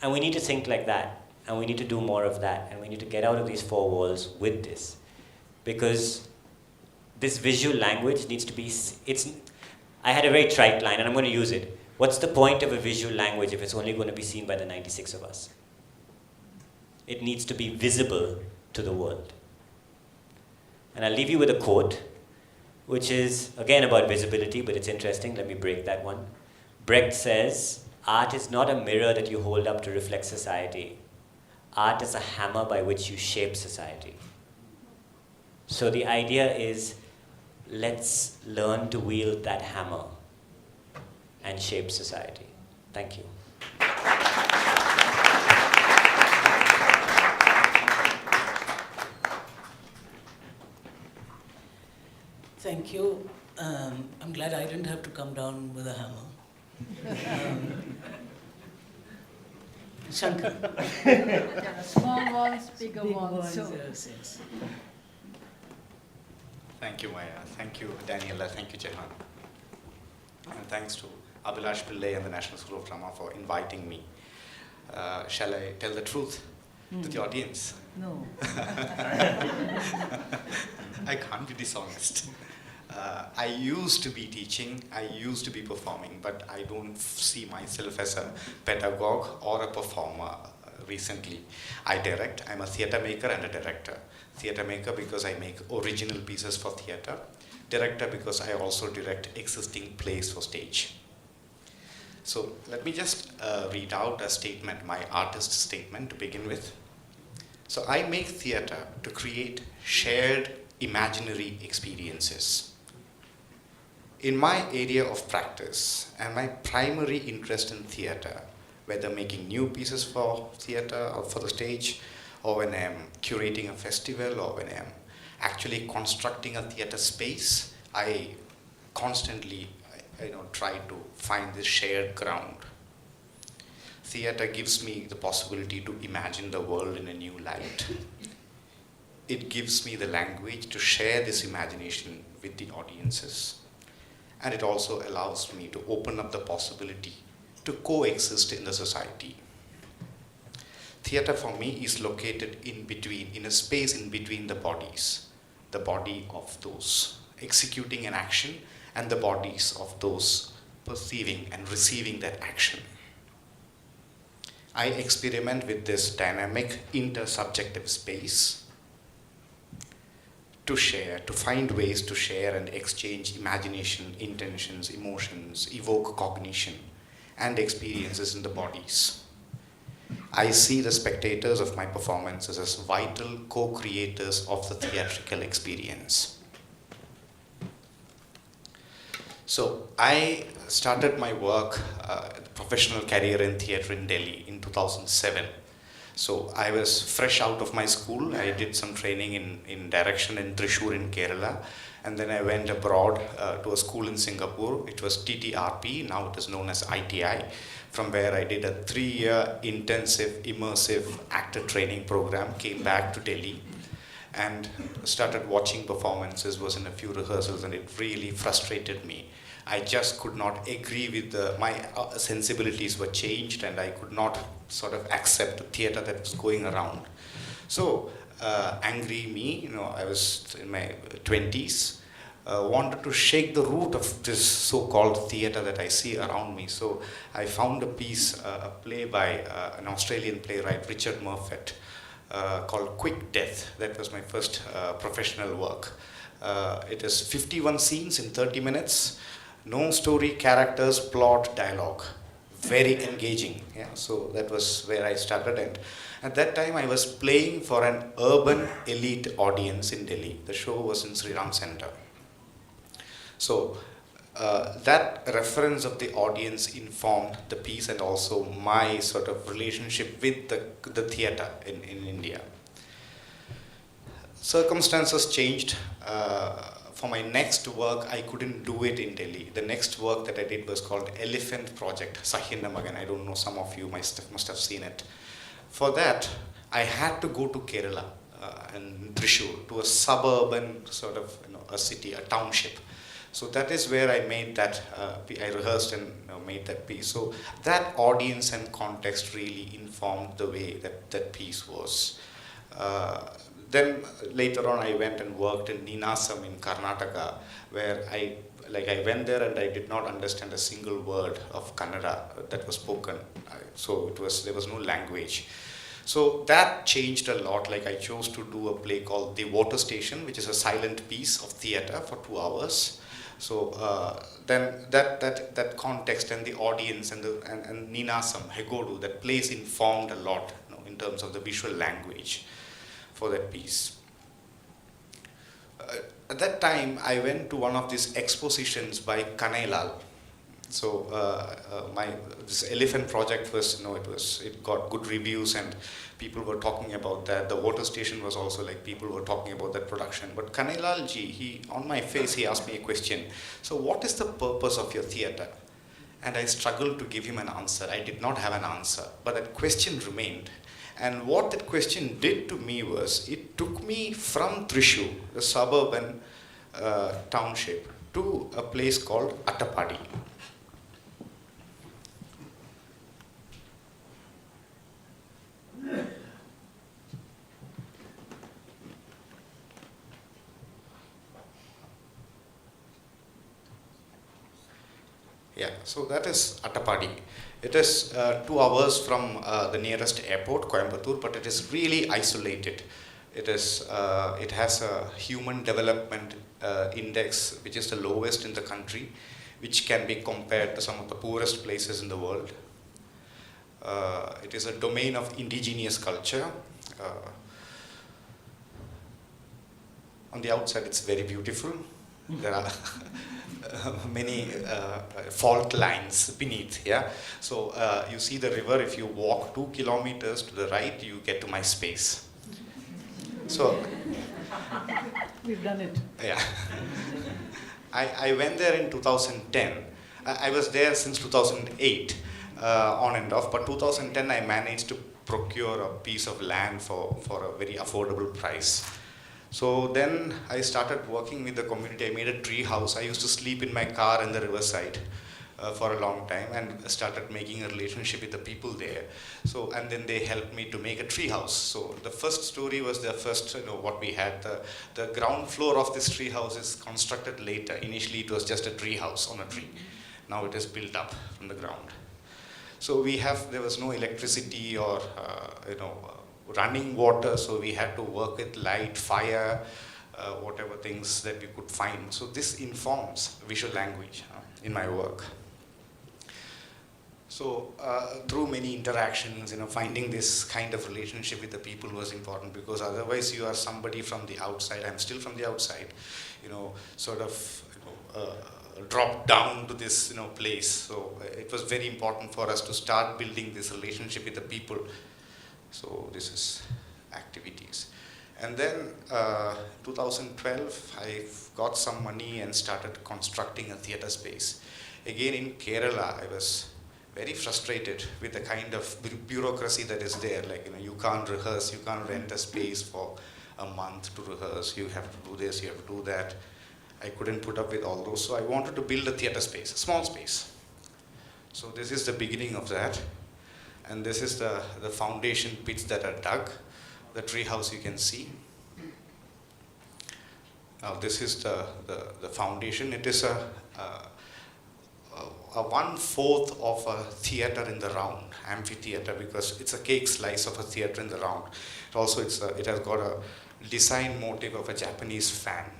and we need to think like that, and we need to do more of that, and we need to get out of these four walls with this, because this visual language needs to be, I had a very trite line, and I'm going to use it. What's the point of a visual language if it's only going to be seen by the 96 of us? It needs to be visible to the world. And I'll leave you with a quote, which is, again, about visibility, but it's interesting. Let me break that one. Brecht says, art is not a mirror that you hold up to reflect society. Art is a hammer by which you shape society. So the idea is, let's learn to wield that hammer and shape society. Thank you. Thank you. I'm glad I didn't have to come down with a hammer. Sankar. Small ones, bigger Big ones. So. Yes, yes. Thank you, Maya. Thank you, Daniella. Thank you, Jehan. And thanks to Abhilash Pillai and the National School of Drama for inviting me. Shall I tell the truth to the audience? No. I can't be dishonest. I used to be teaching, I used to be performing, but I don't see myself as a pedagogue or a performer. recently. I direct. I'm a theatre maker and a director. Theatre maker because I make original pieces for theatre. Director because I also direct existing plays for stage. So let me just read out a statement, my artist statement to begin with. So I make theatre to create shared imaginary experiences. In my area of practice and my primary interest in theatre, whether making new pieces for theatre or for the stage, or when I'm curating a festival, or when I'm actually constructing a theatre space, I constantly try to find this shared ground. Theatre gives me the possibility to imagine the world in a new light. It gives me the language to share this imagination with the audiences. And it also allows me to open up the possibility to coexist in the society. Theatre for me is located in a space in between the bodies. The body of those executing an action and the bodies of those perceiving and receiving that action. I experiment with this dynamic intersubjective space to share, to find ways to share and exchange imagination, intentions, emotions, evoke cognition and experiences in the bodies. I see the spectators of my performances as vital co-creators of the theatrical experience. So I started my work, professional career in theatre in Delhi in 2007. So I was fresh out of my school. I did some training in direction in Thrissur in Kerala. And then I went abroad to a school in Singapore. It was TTRP, now it is known as ITI, from where I did a 3-year intensive, immersive actor training program, came back to Delhi and started watching performances, was in a few rehearsals, and it really frustrated me. I just could not agree with my sensibilities were changed, and I could not sort of accept the theatre that was going around. So angry me, I was in my 20s, wanted to shake the root of this so-called theatre that I see around me. So I found a piece, a play by an Australian playwright, Richard Murfitt, called Quick Death. That was my first professional work. It is 51 scenes in 30 minutes. No story, characters, plot, dialogue. Very engaging. Yeah, so that was where I started. And at that time, I was playing for an urban elite audience in Delhi. The show was in Sri Ram Center. So that reference of the audience informed the piece and also my sort of relationship with the theatre in India. Circumstances changed. For my next work, I couldn't do it in Delhi. The next work that I did was called Elephant Project, Sahinna Magan. I don't know, some of you must have seen it. For that, I had to go to Kerala and Thrissur, to a suburban sort of, a city, a township. So that is where I made that, I rehearsed and made that piece. So that audience and context really informed the way that piece was. Then later on I went and worked in Ninasam in Karnataka, where I went there and I did not understand a single word of Kannada that was spoken. So there was no language. So that changed a lot. Like, I chose to do a play called The Water Station, which is a silent piece of theatre for 2 hours. So then that context and the audience and Ninasam, Hegodu, that place informed a lot, in terms of the visual language for that piece. At that time, I went to one of these expositions by Kanelal. So this Elephant Project was, it got good reviews and people were talking about that. The Water Station was also like, people were talking about that production. But Kanelal ji, on my face, he asked me a question. So what is the purpose of your theatre? And I struggled to give him an answer. I did not have an answer, but that question remained. And what that question did to me was, it took me from Thrissur, the suburban township, to a place called Attapadi. Yeah, so that is Attapadi. It is 2 hours from the nearest airport, Coimbatore, but it is really isolated. It has a human development index, which is the lowest in the country, which can be compared to some of the poorest places in the world. It is a domain of indigenous culture. On the outside, it's very beautiful. There are many fault lines beneath. Yeah, so you see the river. If you walk 2 kilometers to the right, you get to my space. So We've done it. yeah, I went there in 2010. I was there since 2008, on and off. But 2010, I managed to procure a piece of land for a very affordable price. So then I started working with the community. I made a tree house. I used to sleep in my car in the riverside for a long time, and started making a relationship with the people there. So, and then they helped me to make a tree house. So the first story was the first, what we had. The ground floor of this tree house is constructed later. Initially it was just a tree house on a tree. Now it is built up from the ground. So there was no electricity or, running water, so we had to work with light, fire, whatever things that we could find. So this informs visual language in my work. So through many interactions, finding this kind of relationship with the people was important, because otherwise you are somebody from the outside. I'm still from the outside, drop down to this place. So it was very important for us to start building this relationship with the people. So this is activities. And then 2012, I got some money and started constructing a theatre space. Again in Kerala, I was very frustrated with the kind of bureaucracy that is there. Like, you can't rehearse, you can't rent a space for a month to rehearse, you have to do this, you have to do that. I couldn't put up with all those, so I wanted to build a theatre space, a small space. So this is the beginning of that. And this is the foundation pits that are dug, the tree house you can see. Now this is the foundation. It is a 1/4 of a theatre in the round, amphitheatre, because it's a cake slice of a theatre in the round. Also it has got a design motif of a Japanese fan.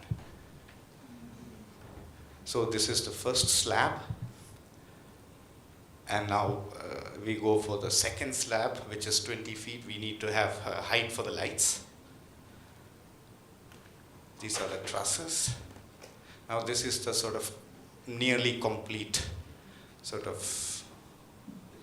So this is the first slab. And now we go for the second slab, which is 20 feet. We need to have height for the lights. These are the trusses. Now this is the sort of nearly complete sort of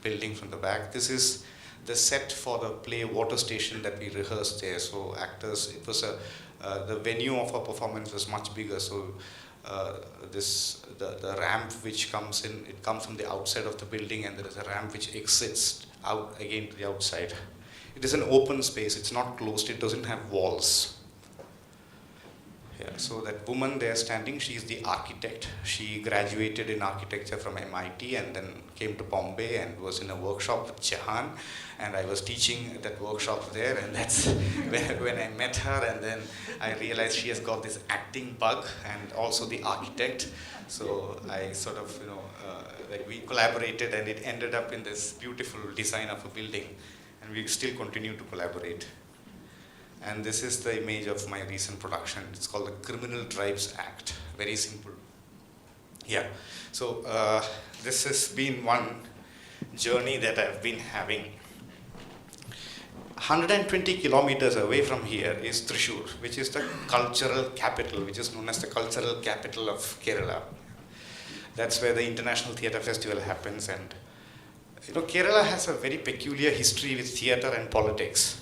building from the back. This is the set for the play Water Station that we rehearsed there. So actors, it was the venue of our performance was much bigger. So the ramp which comes in, it comes from the outside of the building, and there is a ramp which exits out again to the outside. It is an open space, it's not closed, it doesn't have walls. Yeah, so that woman there standing, she is the architect. She graduated in architecture from MIT and then came to Bombay and was in a workshop with Jehan, and I was teaching that workshop there, and that's when I met her, and then I realized she has got this acting bug and also the architect. So I sort of, we collaborated, and it ended up in this beautiful design of a building, and we still continue to collaborate. And this is the image of my recent production. It's called the Criminal Drives Act. Very simple. Yeah. So this has been one journey that I've been having. 120 kilometers away from here is Thrissur, which is the cultural capital, which is known as the cultural capital of Kerala. That's where the International Theatre Festival happens. And Kerala has a very peculiar history with theatre and politics.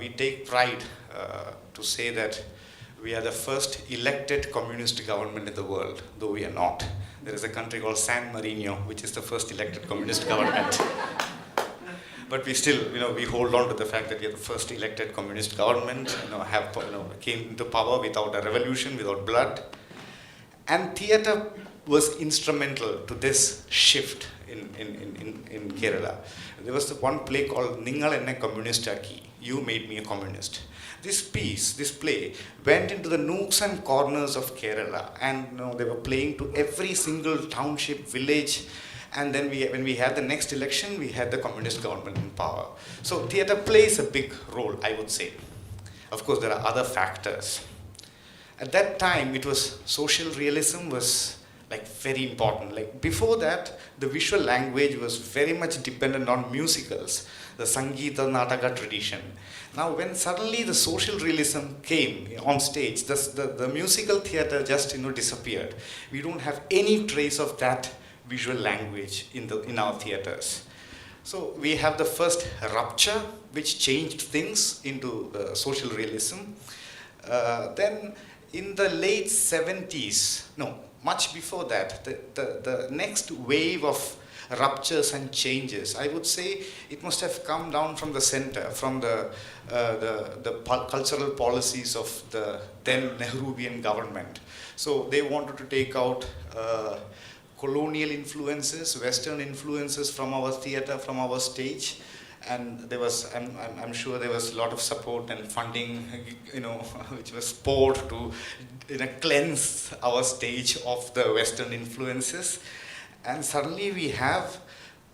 We take pride to say that we are the first elected communist government in the world, though we are not. There is a country called San Marino, which is the first elected communist government. But we still, we hold on to the fact that we are the first elected communist government, came into power without a revolution, without blood. And theatre was instrumental to this shift in Kerala. There was one play called Ningal Enne Communistaki, You Made Me a Communist. This piece, this play, went into the nooks and corners of Kerala, and they were playing to every single township, village, and then when we had the next election, we had the communist government in power. So theatre plays a big role, I would say. Of course, there are other factors. At that time, it was social realism was like very important. Like before that, the visual language was very much dependent on musicals, the Sangeeta Nataka tradition. Now, when suddenly the social realism came on stage, the musical theatre just disappeared. We don't have any trace of that visual language in our theatres. So we have the first rupture, which changed things into social realism. Then in the late 70s, no, much before that, the next wave of ruptures and changes, I would say it must have come down from the center, from the cultural policies of the then Nehruvian government. So they wanted to take out colonial influences, Western influences from our theatre, from our stage. And there was, I'm sure there was a lot of support and funding, which was poured to cleanse our stage of the Western influences. And suddenly we have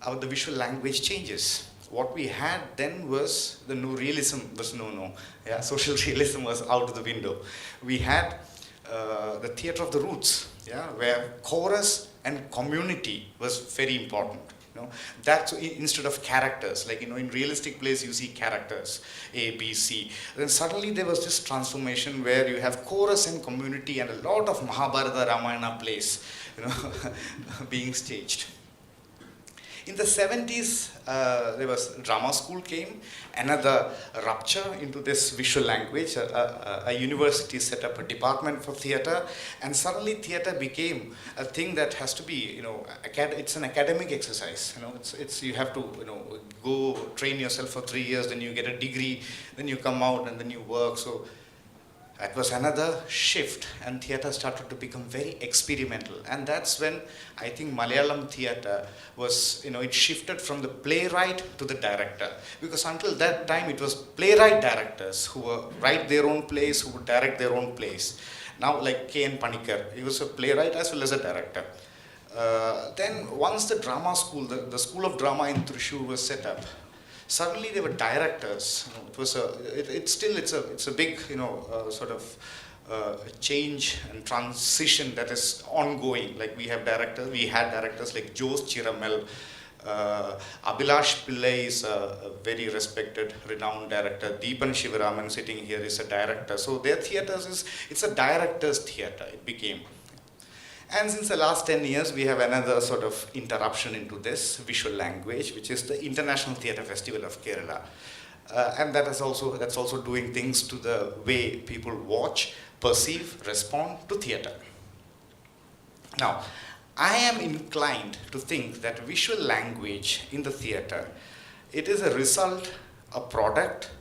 the visual language changes. What we had then was the new realism was no. Yeah, social realism was out of the window. We had the theatre of the roots, yeah, where chorus and community was very important. That's instead of characters, like in realistic plays you see characters A, B, C. Then suddenly there was this transformation where you have chorus and community and a lot of Mahabharata Ramayana plays being staged. In the 70s, there was drama school came, another rupture into this visual language. A university set up a department for theatre, and suddenly theatre became a thing that has to be, it's an academic exercise. It's you have to, go train yourself for 3 years, then you get a degree, then you come out and then you work. So that was another shift, and theatre started to become very experimental. And that's when I think Malayalam theatre was, it shifted from the playwright to the director. Because until that time, it was playwright directors who would write their own plays, who would direct their own plays. Now, like K.N. Panikar, he was a playwright as well as a director. Then once the drama school, the School of Drama in Thrissur was set up, suddenly there were directors. It's a big sort of change and transition that is ongoing. Like we had directors like Jose Chiramel, Abhilash Pillai is a very respected, renowned director. Deepan Shivaraman sitting here is a director. So their theatres it's a director's theatre. It became. And since the last 10 years, we have another sort of interruption into this visual language, which is the International Theatre Festival of Kerala. And that's also doing things to the way people watch, perceive, respond to theatre. Now, I am inclined to think that visual language in the theatre, it is a result, a product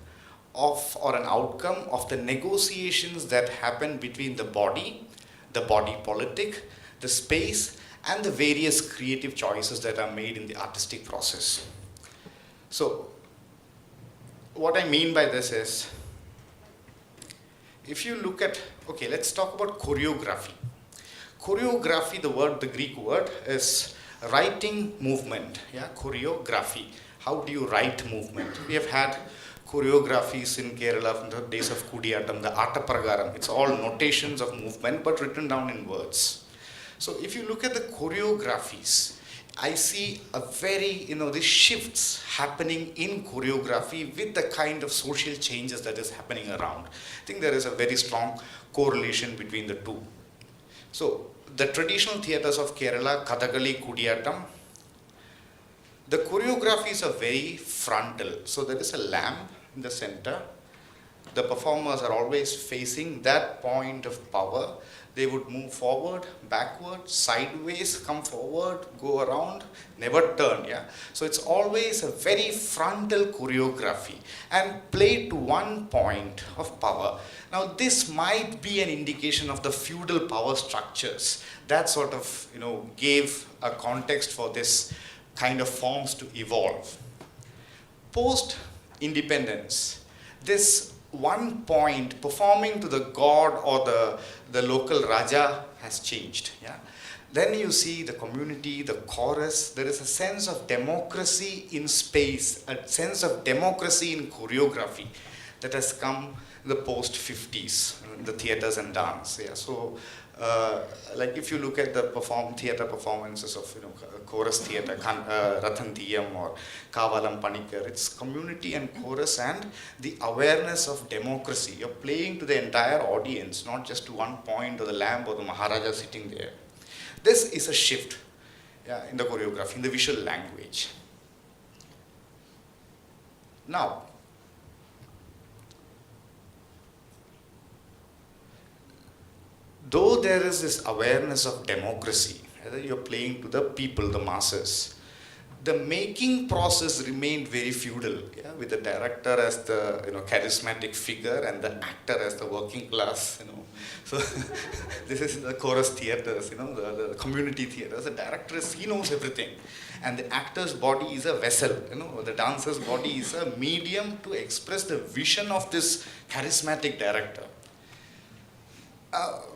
of, or an outcome of the negotiations that happen between the body politic, the space, and the various creative choices that are made in the artistic process. So, what I mean by this is, if you look at, let's talk about choreography. Choreography, the Greek word is writing movement, choreography. How do you write movement? We have had choreographies in Kerala from the days of Kudiyatam, the Attapragaram. It's all notations of movement but written down in words. So if you look at the choreographies, I see a very, these shifts happening in choreography with the kind of social changes that is happening around. I think there is a very strong correlation between the two. So the traditional theatres of Kerala, Kathakali, Kudiyatam, the choreographies are very frontal. So there is a lamp in the center. The performers are always facing that point of power. They would move forward, backward, sideways, come forward, go around, never turn. Yeah. So it's always a very frontal choreography and play to one point of power. Now this might be an indication of the feudal power structures that sort of gave a context for this kind of forms to evolve. Post-independence, this one point performing to the god or the local Raja has changed. Yeah? Then you see the community, the chorus, there is a sense of democracy in space, a sense of democracy in choreography that has come in the post-50s, the theatres and dance. Yeah? So, like if you look at the theatre performances of chorus theatre, Rathantiyam or Kavalam Panikar, it's community and chorus and the awareness of democracy. You're playing to the entire audience, not just to one point or the lamb or the Maharaja sitting there. This is a shift in the choreography, in the visual language. Now, though there is this awareness of democracy, you're playing to the people, the masses, the making process remained very feudal, with the director as the charismatic figure and the actor as the working class. So this is the chorus theatres, the community theatres. The director he knows everything, and the actor's body is a vessel. The dancer's body is a medium to express the vision of this charismatic director.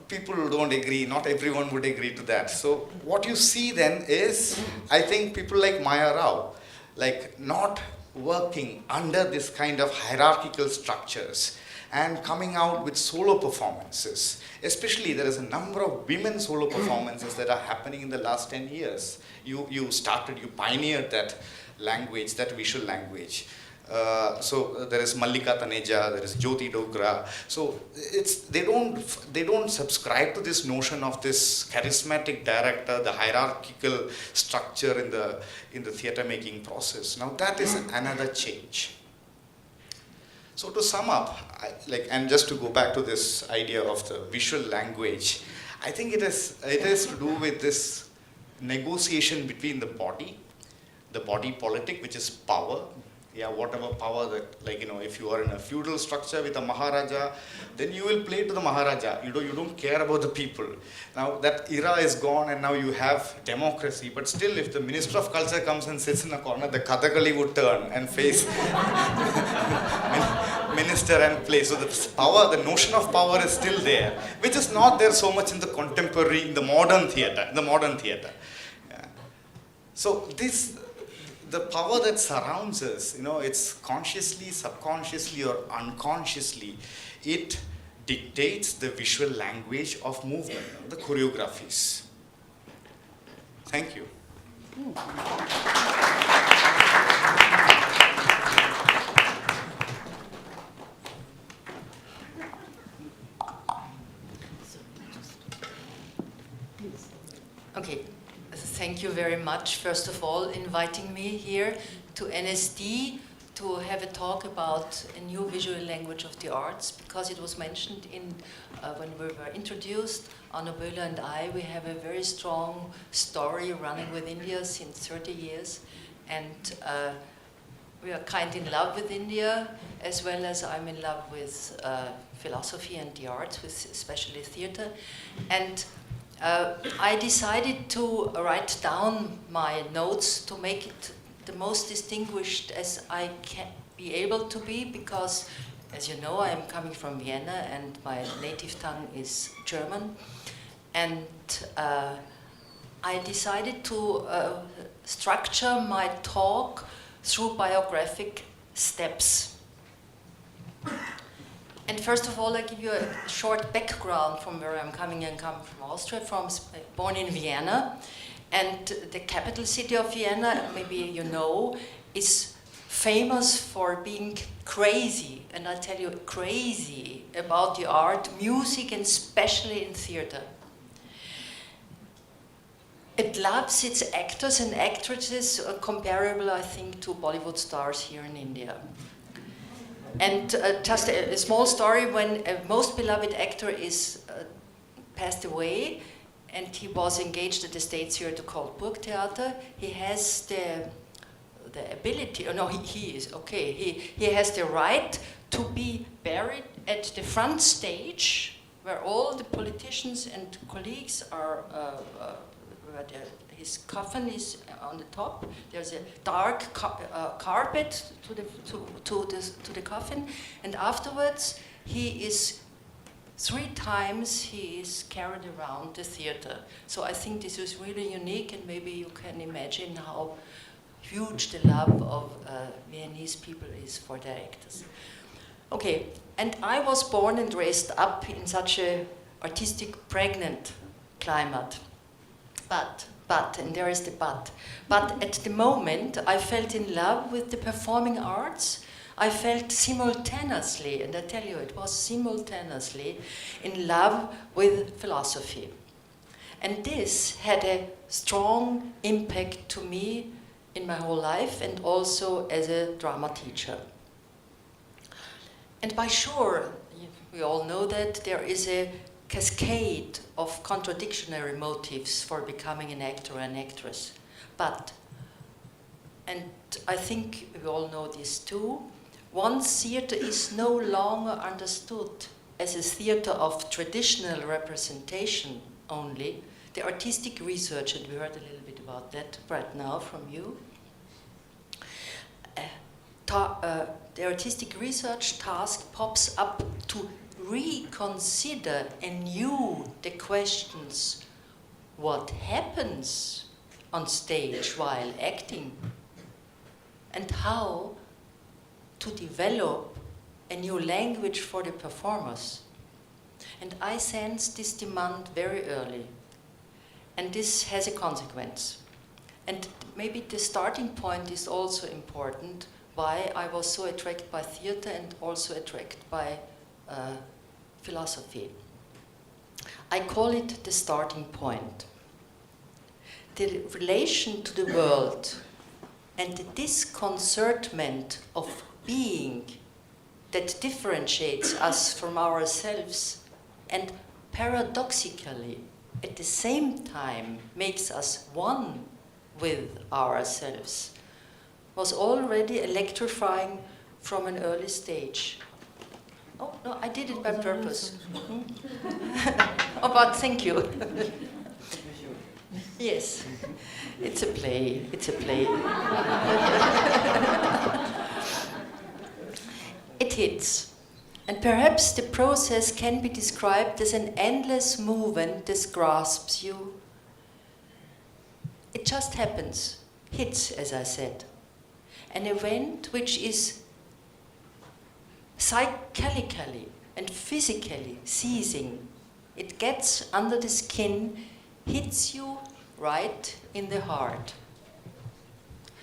People don't agree, not everyone would agree to that. So what you see then is, I think people like Maya Rao, like not working under this kind of hierarchical structures and coming out with solo performances. Especially there is a number of women solo performances that are happening in the last 10 years. You pioneered that language, that visual language. So there is Mallika Taneja, there is Jyoti Dogra. So they don't subscribe to this notion of this charismatic director, the hierarchical structure in the theatre making process. Now that is another change. So to sum up, and just to go back to this idea of the visual language, I think it is to do with this negotiation between the body politic, which is power. Yeah, whatever power that, if you are in a feudal structure with a Maharaja, then you will play to the Maharaja. You don't care about the people. Now that era is gone and now you have democracy. But still, if the Minister of Culture comes and sits in a corner, the Kathakali would turn and face minister and play. So the notion of power is still there, which is not there so much in the modern theatre. Yeah. So the power that surrounds us, it's consciously, subconsciously, or unconsciously, it dictates the visual language of movement, the choreographies. Thank you. Okay. Thank you very much, first of all, inviting me here to NSD to have a talk about a new visual language of the arts, because it was mentioned when we were introduced, Anna Böhler and I, we have a very strong story running with India since 30 years, and we are kind in love with India, as well as I'm in love with philosophy and the arts, especially theatre. And I decided to write down my notes to make it the most distinguished as I can be able to be, because, as you know, I'm coming from Vienna and my native tongue is German. And I decided to structure my talk through biographic steps. And first of all, I give you a short background from where I'm coming. I come from Austria, born in Vienna. And the capital city of Vienna, maybe you know, is famous for being crazy, and I tell you, crazy about the art, music, and especially in theater. It loves its actors and actresses comparable, I think, to Bollywood stars here in India. And just a small story, when a most beloved actor is passed away, and he was engaged at the State Theater called Burgtheater. He has the ability, oh no, he is, okay, he has the right to be buried at the front stage, where all the politicians and colleagues are, his coffin is on the top. There's a dark carpet to the coffin, and afterwards he is 3 times he is carried around the theater. So I think this is really unique, and maybe you can imagine how huge the love of Viennese people is for their actors. Okay, and I was born and raised up in such a artistic, pregnant climate. But, and there is the but at the moment I felt in love with the performing arts. I felt simultaneously, and I tell you, it was simultaneously, in love with philosophy. And this had a strong impact to me in my whole life, and also as a drama teacher. And by sure, we all know that there is a cascade of contradictory motives for becoming an actor or an actress. But, and I think we all know this too, once theater is no longer understood as a theater of traditional representation only, the artistic research, and we heard a little bit about that right now from you, the artistic research task pops up to reconsider anew the questions: what happens on stage while acting, and how to develop a new language for the performers. And I sensed this demand very early, and this has a consequence. And maybe the starting point is also important, why I was so attracted by theater and also attracted by philosophy. I call it the starting point. The relation to the world and the disconcertment of being that differentiates us from ourselves and paradoxically at the same time makes us one with ourselves was already electrifying from an early stage. Oh, no, I did it by purpose. Oh, but thank you. Yes, it's a play, it's a play. It hits. And perhaps the process can be described as an endless movement that grasps you. It just happens, hits, as I said. An event which is psychologically and physically seizing. It gets under the skin, hits you right in the heart.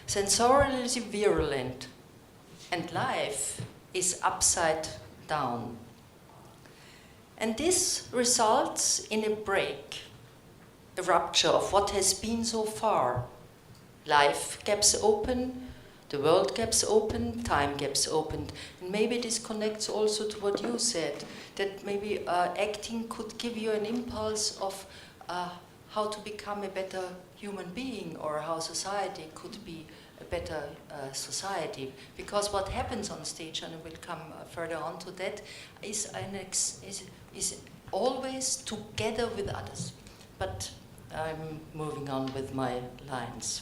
Sensorially virulent, and life is upside down. And this results in a break, a rupture of what has been so far. Life gaps open, the world gaps open, time gaps open. And maybe this connects also to what you said, that maybe acting could give you an impulse of how to become a better human being, or how society could be a better society. Because what happens on stage, and we'll come further on to that, is always together with others. But I'm moving on with my lines.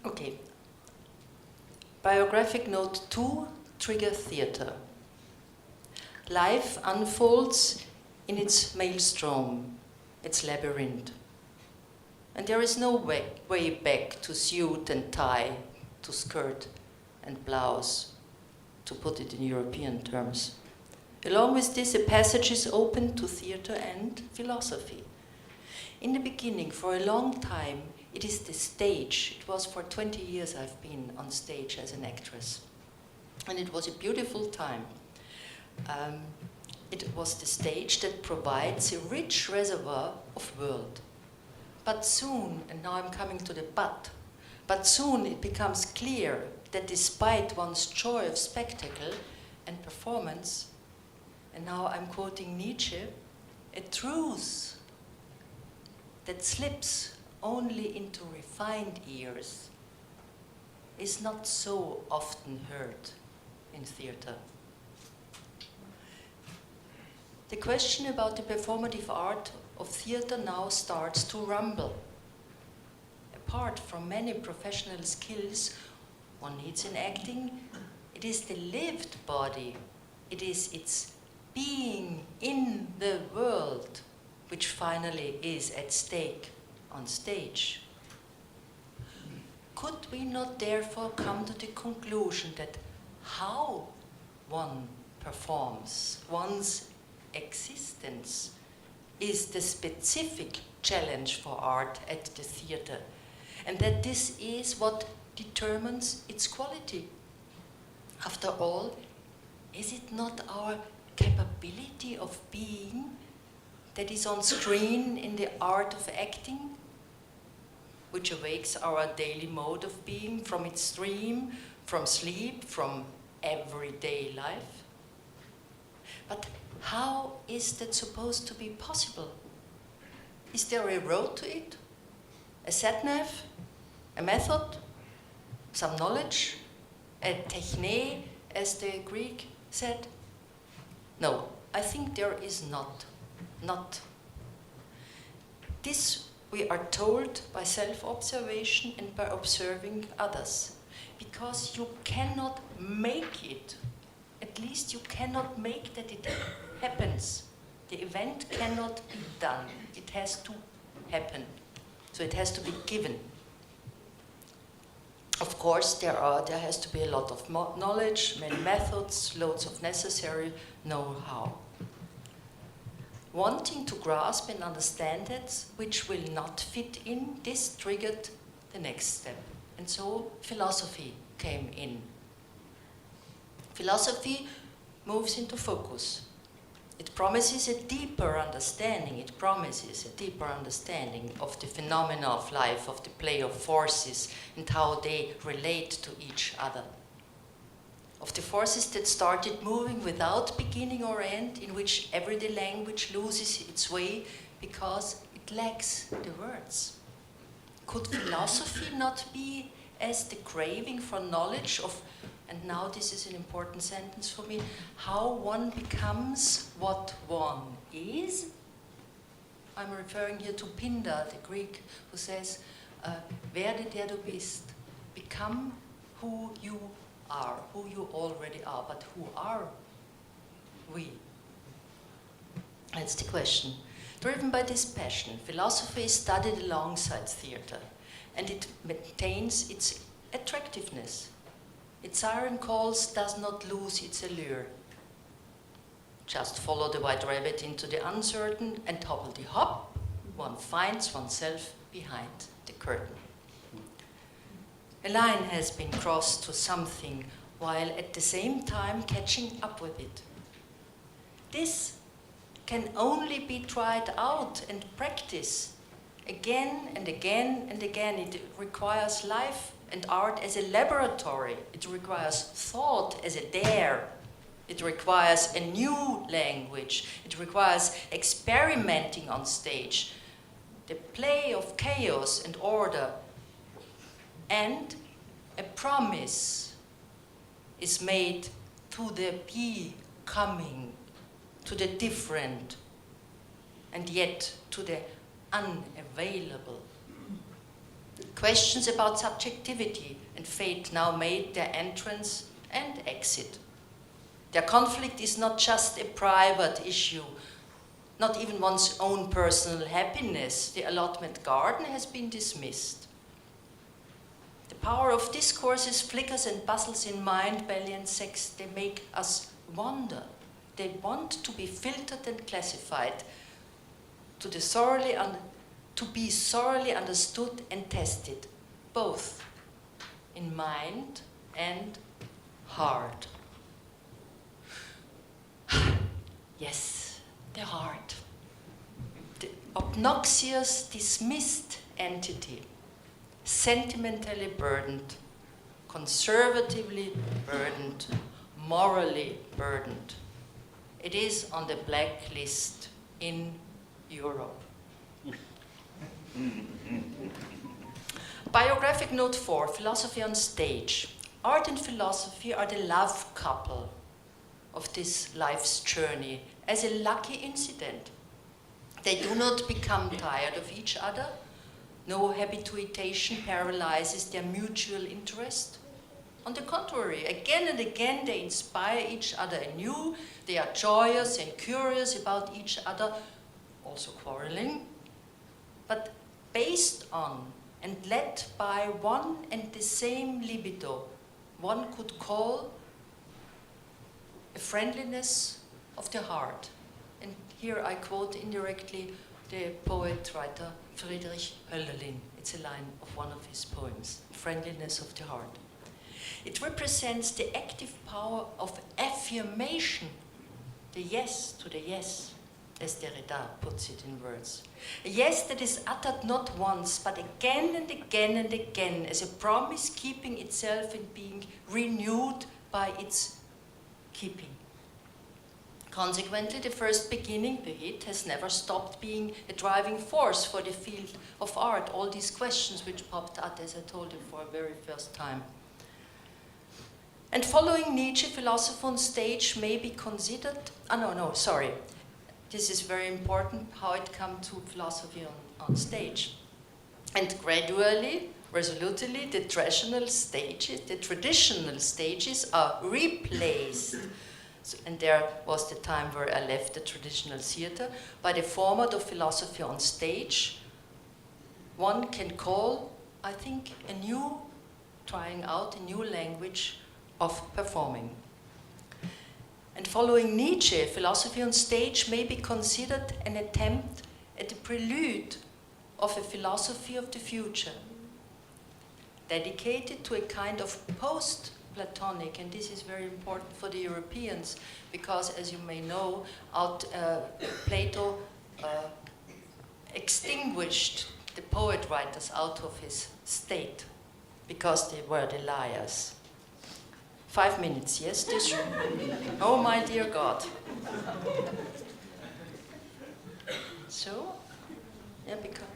Okay. Biographic note 2, trigger theater. Life unfolds in its maelstrom, its labyrinth. And there is no way back to suit and tie, to skirt and blouse, to put it in European terms. Along with this, a passage is open to theater and philosophy. In the beginning, for a long time, it is the stage. It was for 20 years I've been on stage as an actress. And it was a beautiful time. It was the stage that provides a rich reservoir of world. But soon, and now I'm coming to the but But soon it becomes clear that despite one's joy of spectacle and performance, and now I'm quoting Nietzsche, a truth that slips only into refined ears is not so often heard in theater. The question about the performative art of theater now starts to rumble. Apart from many professional skills one needs in acting, it is the lived body, it is its being in the world which finally is at stake on stage. Could we not therefore come to the conclusion that how one performs, one's existence, is the specific challenge for art at the theater, and that this is what determines its quality? After all, is it not our capability of being that is on screen in the art of acting, which awakes our daily mode of being from its dream, from sleep, from everyday life? But how is that supposed to be possible? Is there a road to it? A sat-nav? A method? Some knowledge? A techne, as the Greek said? No, I think there is not. This we are told by self-observation and by observing others, because you cannot make it. At least you cannot make that it happens. The event cannot be done. It has to happen. So it has to be given. Of course, there has to be a lot of knowledge, many methods, loads of necessary know-how. Wanting to grasp and understand it, which will not fit in, this triggered the next step. And so philosophy came in. Philosophy moves into focus. It promises a deeper understanding. It promises a deeper understanding of the phenomena of life, of the play of forces, and how they relate to each other. Of the forces that started moving without beginning or end, in which everyday language loses its way because it lacks the words. Could philosophy not be as the craving for knowledge of, and now this is an important sentence for me, how one becomes what one is? I'm referring here to Pindar, the Greek, who says, werde der du bist, become who you are, who you already are, but who are we? That's the question. Driven by this passion, philosophy is studied alongside theater, and it maintains its attractiveness. Its siren calls does not lose its allure. Just follow the white rabbit into the uncertain, and hobbledy-hop, one finds oneself behind the curtain. A line has been crossed to something, while at the same time catching up with it. This can only be tried out and practiced again and again and again. It requires life and art as a laboratory. It requires thought as a dare. It requires a new language. It requires experimenting on stage. The play of chaos and order. And a promise is made to the becoming, to the different, and yet to the unavailable. Questions about subjectivity and fate now made their entrance and exit. Their conflict is not just a private issue, not even one's own personal happiness. The allotment garden has been dismissed. The power of discourses flickers and bustles in mind, belly and sex. They make us wonder. They want to be filtered and classified, to be thoroughly understood and tested, both in mind and heart. Yes, the heart. The obnoxious, dismissed entity. sentimentally burdened, conservatively burdened, morally burdened. It is on the blacklist in Europe. Biographic note 4, philosophy on stage. Art and philosophy are the love couple of this life's journey, as a lucky incident. They do not become tired of each other. No habituation paralyzes their mutual interest. On the contrary, again and again they inspire each other anew. They are joyous and curious about each other, also quarreling, but based on and led by one and the same libido, one could call a friendliness of the heart. And here I quote indirectly the poet-writer Friedrich Hölderlin. It's a line of one of his poems, Friendliness of the Heart. It represents the active power of affirmation, the yes to the yes, as Derrida puts it in words. A yes that is uttered not once, but again and again and again, as a promise keeping itself and being renewed by its keeping. Consequently, the first beginning, the hit, has never stopped being a driving force for the field of art. All these questions which popped out, as I told you, for the very first time. And following Nietzsche, philosophy on stage may be considered... This is very important, how it comes to philosophy on stage. And gradually, resolutely, the traditional stages are replaced. And there was the time where I left the traditional theater, by the format of philosophy on stage. One can call, I think, trying out a new language of performing. And following Nietzsche, philosophy on stage may be considered an attempt at the prelude of a philosophy of the future, dedicated to a kind of post-Platonic, and this is very important for the Europeans, because, as you may know, Plato extinguished the poet-writers out of his state, because they were the liars. 5 minutes, yes, this room. Oh, my dear God. So, yeah, because...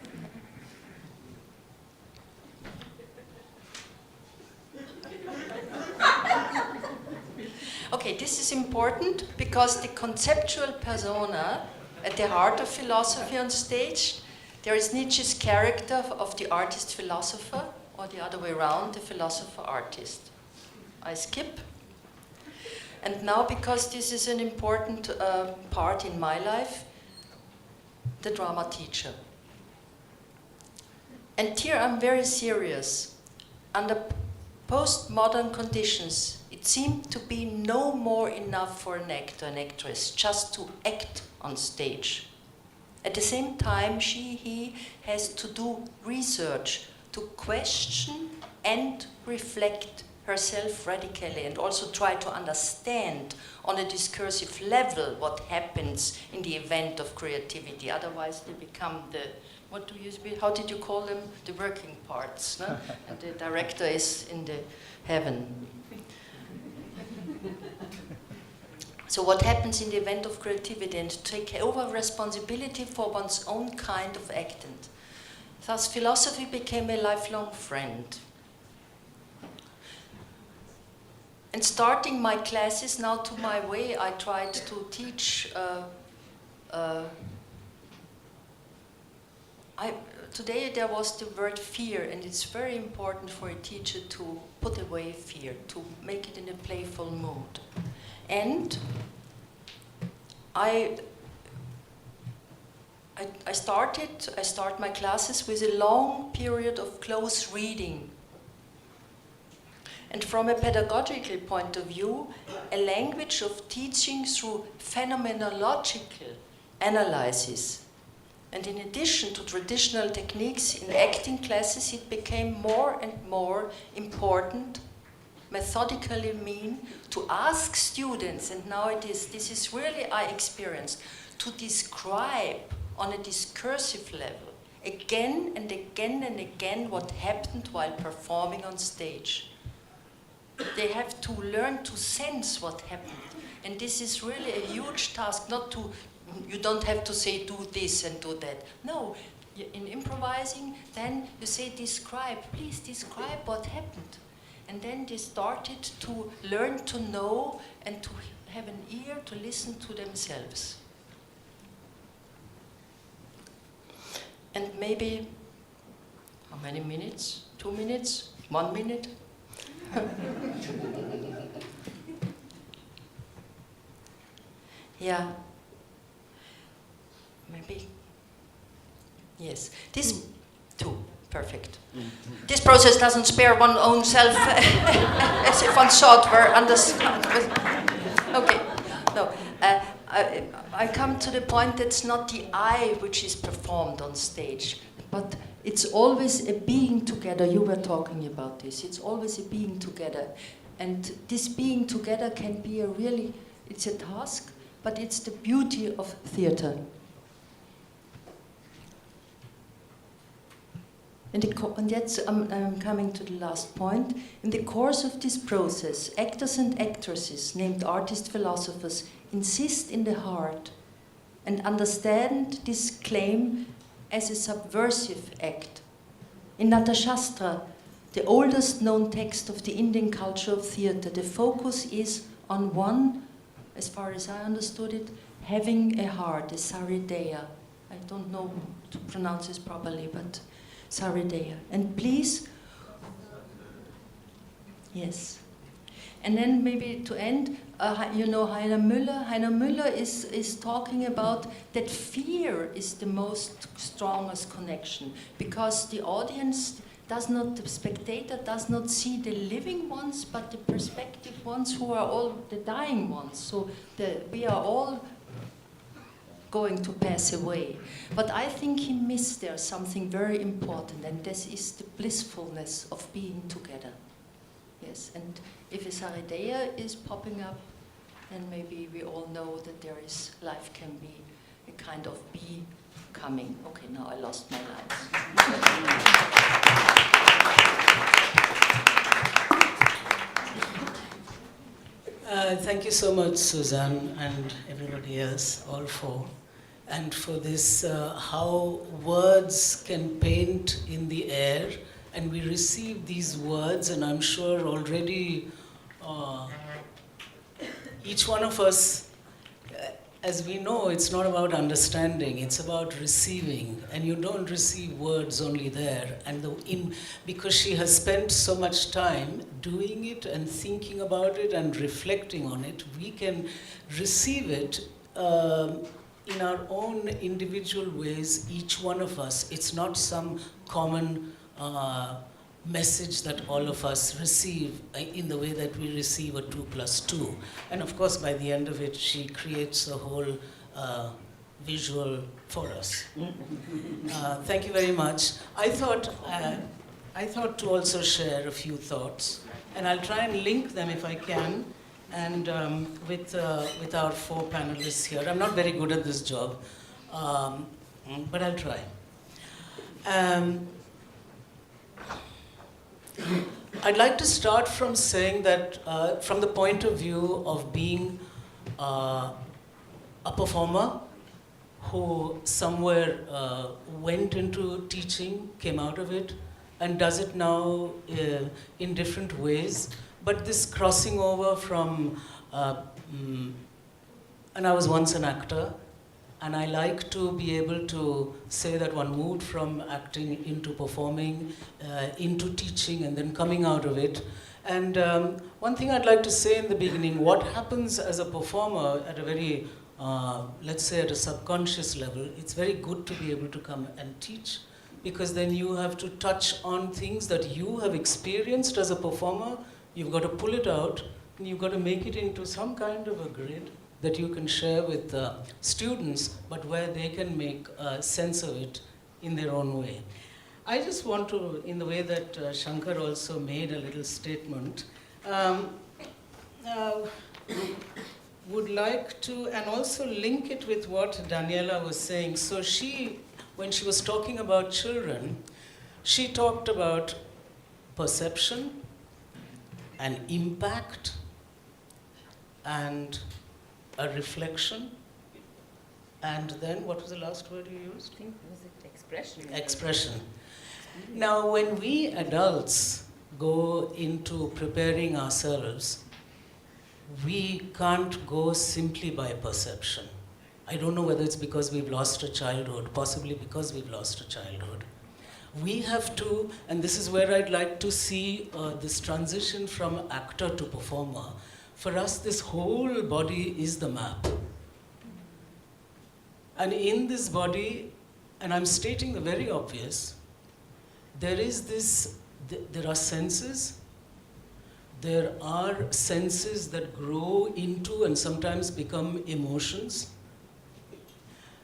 Okay, this is important because the conceptual persona at the heart of philosophy on stage, there is Nietzsche's character of the artist-philosopher, or the other way around, the philosopher-artist. I skip. And now, because this is an important part in my life, the drama teacher. And here I'm very serious. Under postmodern conditions, it seemed to be no more enough for an actor, an actress, just to act on stage. At the same time, he has to do research, to question and reflect herself radically, and also try to understand on a discursive level what happens in the event of creativity. Otherwise they become how did you call them? The working parts, no? And the director is in the heaven. So what happens in the event of creativity, and to take over responsibility for one's own kind of acting. Thus philosophy became a lifelong friend. And starting my classes now to my way, I tried to teach. Today there was the word fear, and it's very important for a teacher to put away fear, to make it in a playful mood. And I start my classes with a long period of close reading. And from a pedagogical point of view, a language of teaching through phenomenological analysis. And in addition to traditional techniques in acting classes, it became more and more important, methodically mean, to ask students, and now this is really I experienced, to describe on a discursive level again and again and again what happened while performing on stage. They have to learn to sense what happened. And this is really a huge task, you don't have to say do this and do that. No, in improvising, then you say please describe what happened. And then they started to learn to know and to have an ear to listen to themselves. And maybe, how many minutes? 2 minutes? 1 minute? Yeah. Maybe. Yes. This, 2. Perfect. This process doesn't spare one's own self as if one's thought were understood. Okay. No. I come to the point that's not the I which is performed on stage, but it's always a being together. You were talking about this. It's always a being together. And this being together can be it's a task, but it's the beauty of theater. And yet, I'm coming to the last point. In the course of this process, actors and actresses, named artist philosophers, insist in the heart and understand this claim as a subversive act. In Natashastra, the oldest known text of the Indian culture of theatre, the focus is on one, as far as I understood it, having a heart, a sarideya. I don't know to pronounce this properly, but sarideya. And please, yes. And then maybe to end, Heiner Müller. Heiner Müller is talking about that fear is the most strongest connection, because the audience the spectator does not see the living ones, but the perspective ones who are all the dying ones. So we are all going to pass away. But I think he missed there something very important, and this is the blissfulness of being together. Yes, and if a Sarideya is popping up, then maybe we all know that life can be a kind of becoming. Okay, now I lost my lines. Thank you so much, Susanne, and everybody else, all four. And for this, how words can paint in the air, and we receive these words, and I'm sure already each one of us, as we know, it's not about understanding, it's about receiving, and you don't receive words only there. And because she has spent so much time doing it and thinking about it and reflecting on it, we can receive it in our own individual ways, each one of us. It's not some common message that all of us receive in the way that we receive a 2 + 2. And of course, by the end of it, she creates a whole visual for us. Thank you very much. I thought to also share a few thoughts, and I'll try and link them if I can, and with our 4 panelists here. I'm not very good at this job, but I'll try. I'd like to start from saying that from the point of view of being a performer who somewhere went into teaching, came out of it, and does it now in different ways. But this crossing over from, and I was once an actor, and I like to be able to say that one moved from acting into performing, into teaching, and then coming out of it. And one thing I'd like to say in the beginning, what happens as a performer at a very, let's say at a subconscious level, it's very good to be able to come and teach, because then you have to touch on things that you have experienced as a performer. You've got to pull it out, and you've got to make it into some kind of a grid that you can share with students, but where they can make sense of it in their own way. I just want to, in the way that Sankar also made a little statement, would like to, and also link it with what Daniella was saying. So she when she was talking about children, she talked about perception and impact and a reflection. And then, what was the last word you used? I think, was it expression? Expression. Now, when we adults go into preparing ourselves, we can't go simply by perception. I don't know whether it's because we've lost a childhood, possibly because we've lost a childhood. We have to, and this is where I'd like to see this transition from actor to performer. For us, this whole body is the map. And in this body, and I'm stating the very obvious, there is this, there are senses. There are senses that grow into and sometimes become emotions.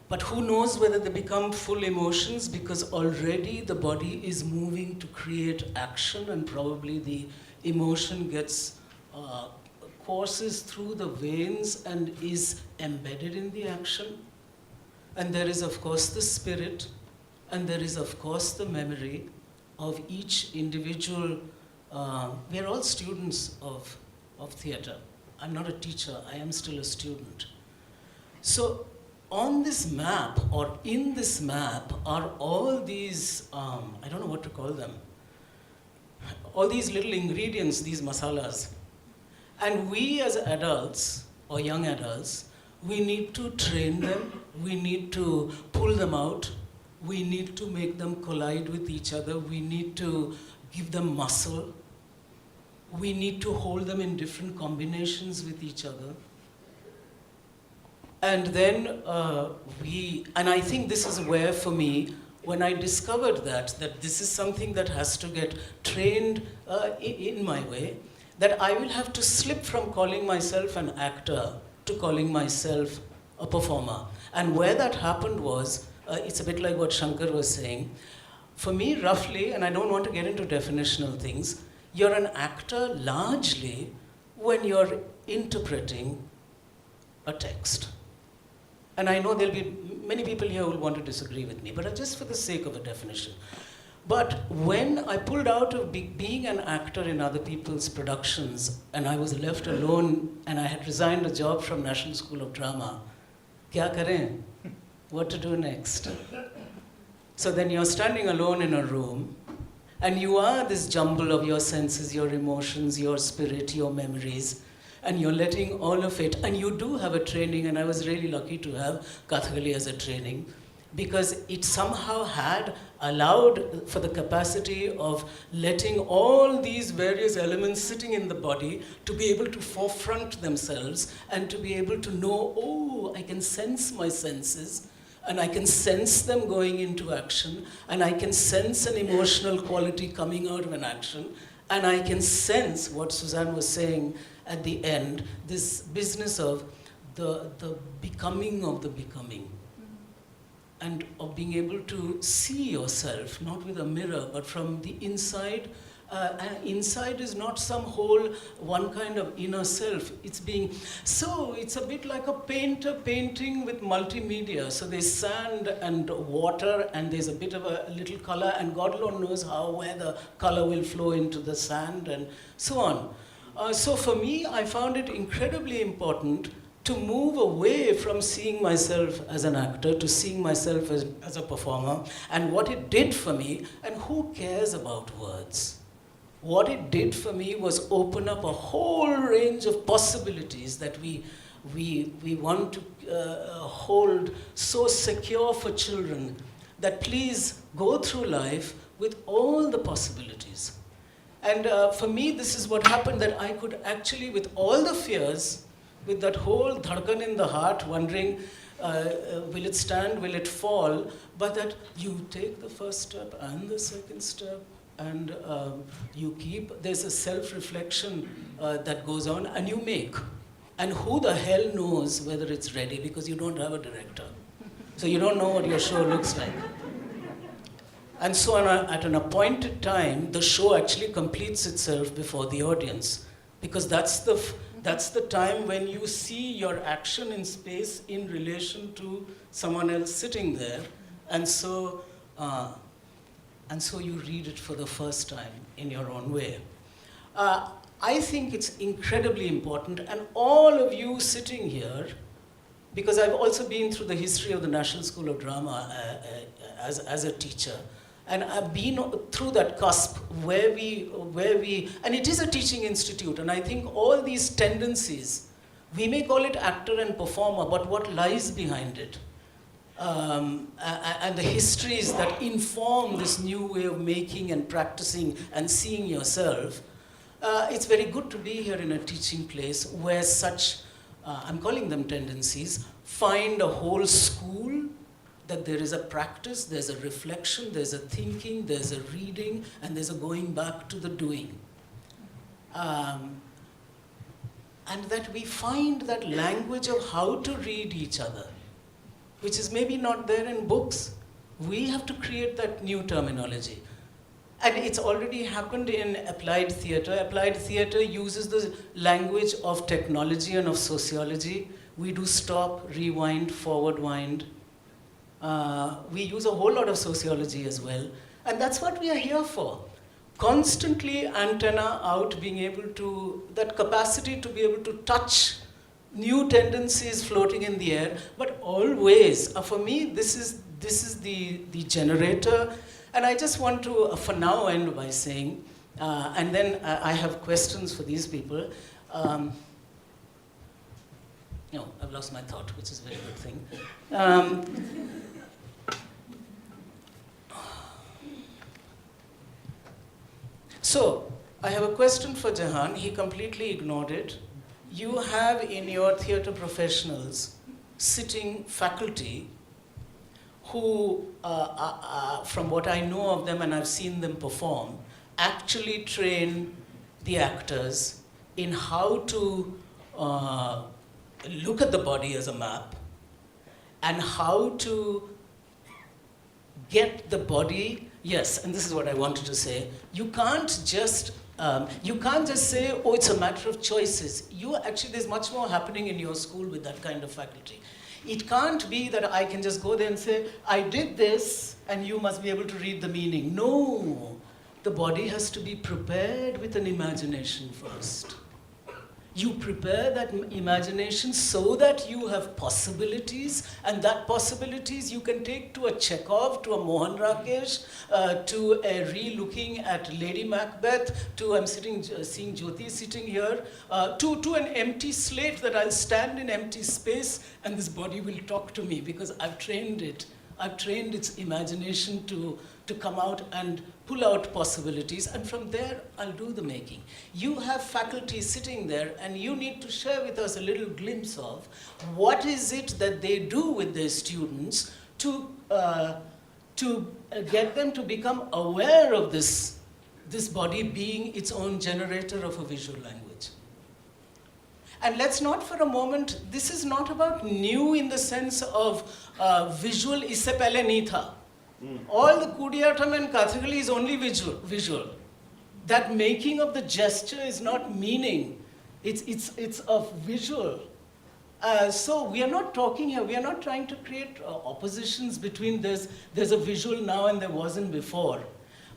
But who knows whether they become full emotions, because already the body is moving to create action, and probably the emotion gets courses through the veins and is embedded in the action. And there is, of course, the spirit, and there is, of course, the memory of each individual. We are all students of theatre. I'm not a teacher, I am still a student. So on this map, or in this map, are all these, I don't know what to call them, all these little ingredients, these masalas. And we as adults, or young adults, we need to train them, we need to pull them out, we need to make them collide with each other, we need to give them muscle, we need to hold them in different combinations with each other. And then and I think this is where, for me, when I discovered that this is something that has to get trained in my way, that I will have to slip from calling myself an actor to calling myself a performer. And where that happened was, it's a bit like what Sankar was saying. For me, roughly, and I don't want to get into definitional things, you're an actor largely when you're interpreting a text. And I know there'll be many people here who will want to disagree with me, but just for the sake of a definition. But when I pulled out of being an actor in other people's productions, and I was left alone, and I had resigned a job from National School of Drama, kya kare? What to do next? So then you're standing alone in a room, and you are this jumble of your senses, your emotions, your spirit, your memories, and you're letting all of it, and you do have a training, and I was really lucky to have Kathakali as a training, because it somehow had allowed for the capacity of letting all these various elements sitting in the body to be able to forefront themselves and to be able to know, oh, I can sense my senses, and I can sense them going into action, and I can sense an emotional quality coming out of an action, and I can sense what Susanne was saying at the end, this business of the becoming of the becoming. And of being able to see yourself, not with a mirror, but from the inside. And inside is not some whole one kind of inner self. It's it's a bit like a painter painting with multimedia. So there's sand and water, and there's a bit of a little color, and God alone knows where the color will flow into the sand, and so on. So for me, I found it incredibly important to move away from seeing myself as an actor to seeing myself as a performer, and what it did for me, and who cares about words? What it did for me was open up a whole range of possibilities that we want to hold so secure for children, that please go through life with all the possibilities. And for me, this is what happened, that I could actually, with all the fears, with that whole dhadkan in the heart, wondering, will it stand, will it fall, but that you take the first step and the second step, and there's a self-reflection that goes on, and you make. And who the hell knows whether it's ready, because you don't have a director. So you don't know what your show looks like. And so at an appointed time, the show actually completes itself before the audience, because that's the time when you see your action in space in relation to someone else sitting there, and so you read it for the first time in your own way. I think it's incredibly important, and all of you sitting here, because I've also been through the history of the National School of Drama as a teacher, and I've been through that cusp where we, and it is a teaching institute, and I think all these tendencies, we may call it actor and performer, but what lies behind it, and the histories that inform this new way of making and practicing and seeing yourself, it's very good to be here in a teaching place where such, I'm calling them tendencies, find a whole school, that there is a practice, there's a reflection, there's a thinking, there's a reading, and there's a going back to the doing. And that we find that language of how to read each other, which is maybe not there in books. We have to create that new terminology. And it's already happened in applied theater. Applied theater uses the language of technology and of sociology. We do stop, rewind, forward wind. We use a whole lot of sociology as well. And that's what we are here for. Constantly antenna out, being able to, that capacity to be able to touch new tendencies floating in the air, but always, for me, this is the generator. And I just want to, for now, end by saying, and then I have questions for these people. No, I've lost my thought, which is a very good thing. So, I have a question for Jehan. He completely ignored it. You have in your theatre professionals sitting faculty who, from what I know of them and I've seen them perform, actually train the actors in how to look at the body as a map and how to get the body. Yes, and this is what I wanted to say. You can't just say, oh, it's a matter of choices. There's much more happening in your school with that kind of faculty. It can't be that I can just go there and say, I did this, and you must be able to read the meaning. No, the body has to be prepared with an imagination first. You prepare that imagination so that you have possibilities, and that possibilities you can take to a Chekhov, to a Mohan Rakesh, to a re-looking at Lady Macbeth, to seeing Jyoti sitting here, to an empty slate that I'll stand in empty space and this body will talk to me because I've trained it. I've trained its imagination to come out and pull out possibilities, and from there I'll do the making. You have faculty sitting there, and you need to share with us a little glimpse of what is it that they do with their students to get them to become aware of this body being its own generator of a visual language. And let's not for a moment, this is not about new in the sense of visual isse pehle nahi tha. All the Kudiyattam and Kathakali is only visual. That making of the gesture is not meaning. It's of visual. So we are not talking here, we are not trying to create oppositions between there's a visual now and there wasn't before.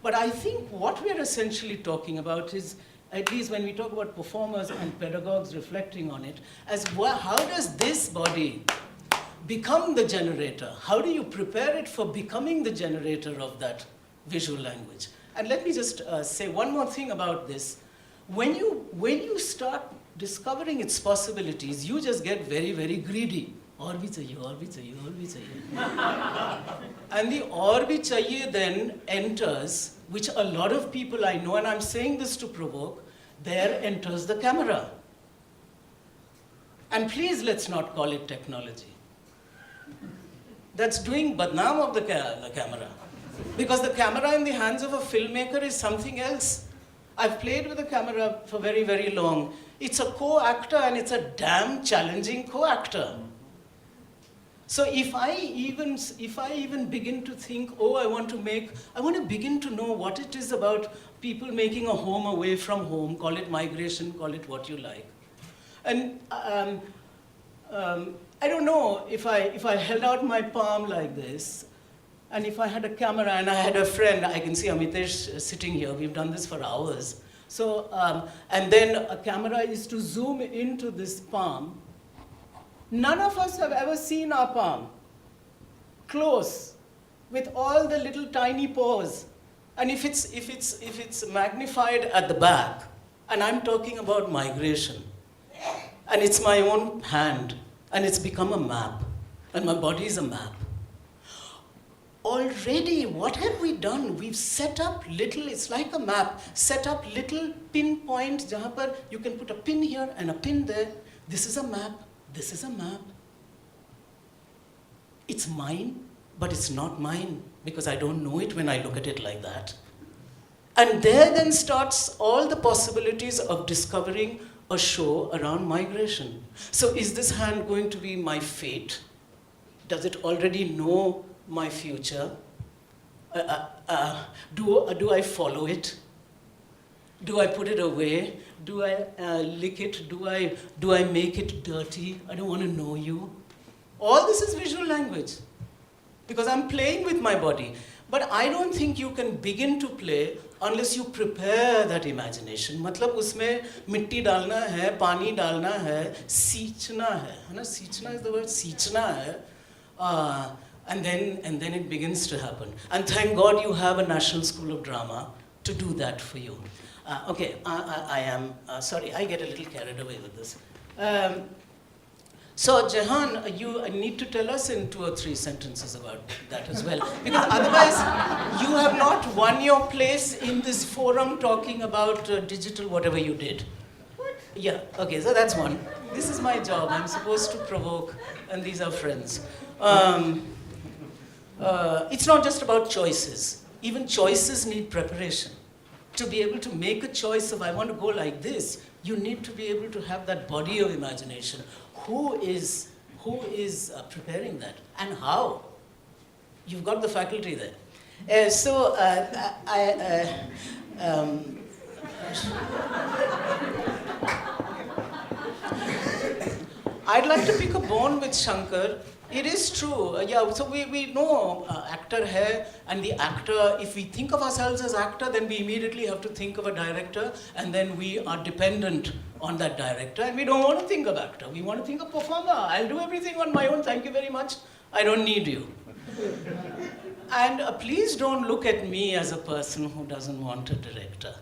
But I think what we are essentially talking about is, at least when we talk about performers and pedagogues reflecting on it, as how does this body become the generator? How do you prepare it for becoming the generator of that visual language? And let me just say one more thing about this. When you start discovering its possibilities, you just get very, very greedy. Aur bhi chahiye, aur bhi chahiye, aur bhi chahiye. And the aur bhi chahiye then enters, which a lot of people I know, and I'm saying this to provoke, there enters the camera. And please let's not call it technology. That's doing badnaam of the camera. Because the camera in the hands of a filmmaker is something else. I've played with the camera for very, very long. It's a co-actor, and it's a damn challenging co-actor. So if I even begin to think, oh, I want to begin to know what it is about people making a home away from home, call it migration, call it what you like. And I don't know, if I held out my palm like this, And if I had a camera and I had a friend, I can see Amitesh sitting here, we've done this for hours. So, and then a camera is to zoom into this palm. None of us have ever seen our palm close with all the little tiny pores. And if it's magnified at the back, and I'm talking about migration, and it's my own hand, and it's become a map, and my body is a map. Already, what have we done? We've set up little, it's like a map, set up little pinpoints, jahan par you can put a pin here and a pin there. This is a map, this is a map. It's mine, but it's not mine, because I don't know it when I look at it like that. And there then starts all the possibilities of discovering a show around migration. So is this hand going to be my fate? Does it already know my future? Do I follow it? Do I put it away? Do I lick it? Do I make it dirty? I don't want to know you. All this is visual language, because I'm playing with my body. But I don't think you can begin to play unless you prepare that imagination. मतलब उसमें मिट्टी डालना है, पानी डालना है, सींचना है ना? सींचना is the word, सींचना है. And then it begins to happen. And thank God you have a National School of Drama to do that for you. Okay, I am, sorry, I get a little carried away with this. So Jehan, you need to tell us in 2 or 3 sentences about that as well. Because otherwise, you have not won your place in this forum talking about digital whatever you did. What? Yeah, okay, so that's one. This is my job. I'm supposed to provoke, and these are friends. It's not just about choices. Even choices need preparation. To be able to make a choice of, I want to go like this, you need to be able to have that body of imagination. Who is preparing that, and how? You've got the faculty there. I'd like to pick a bone with Sankar. It is true. So we know actor hai, and the actor, if we think of ourselves as actor, then we immediately have to think of a director, and then we are dependent on that director, and we don't want to think of actor. We want to think of performer. I'll do everything on my own, thank you very much. I don't need you. And please don't look at me as a person who doesn't want a director.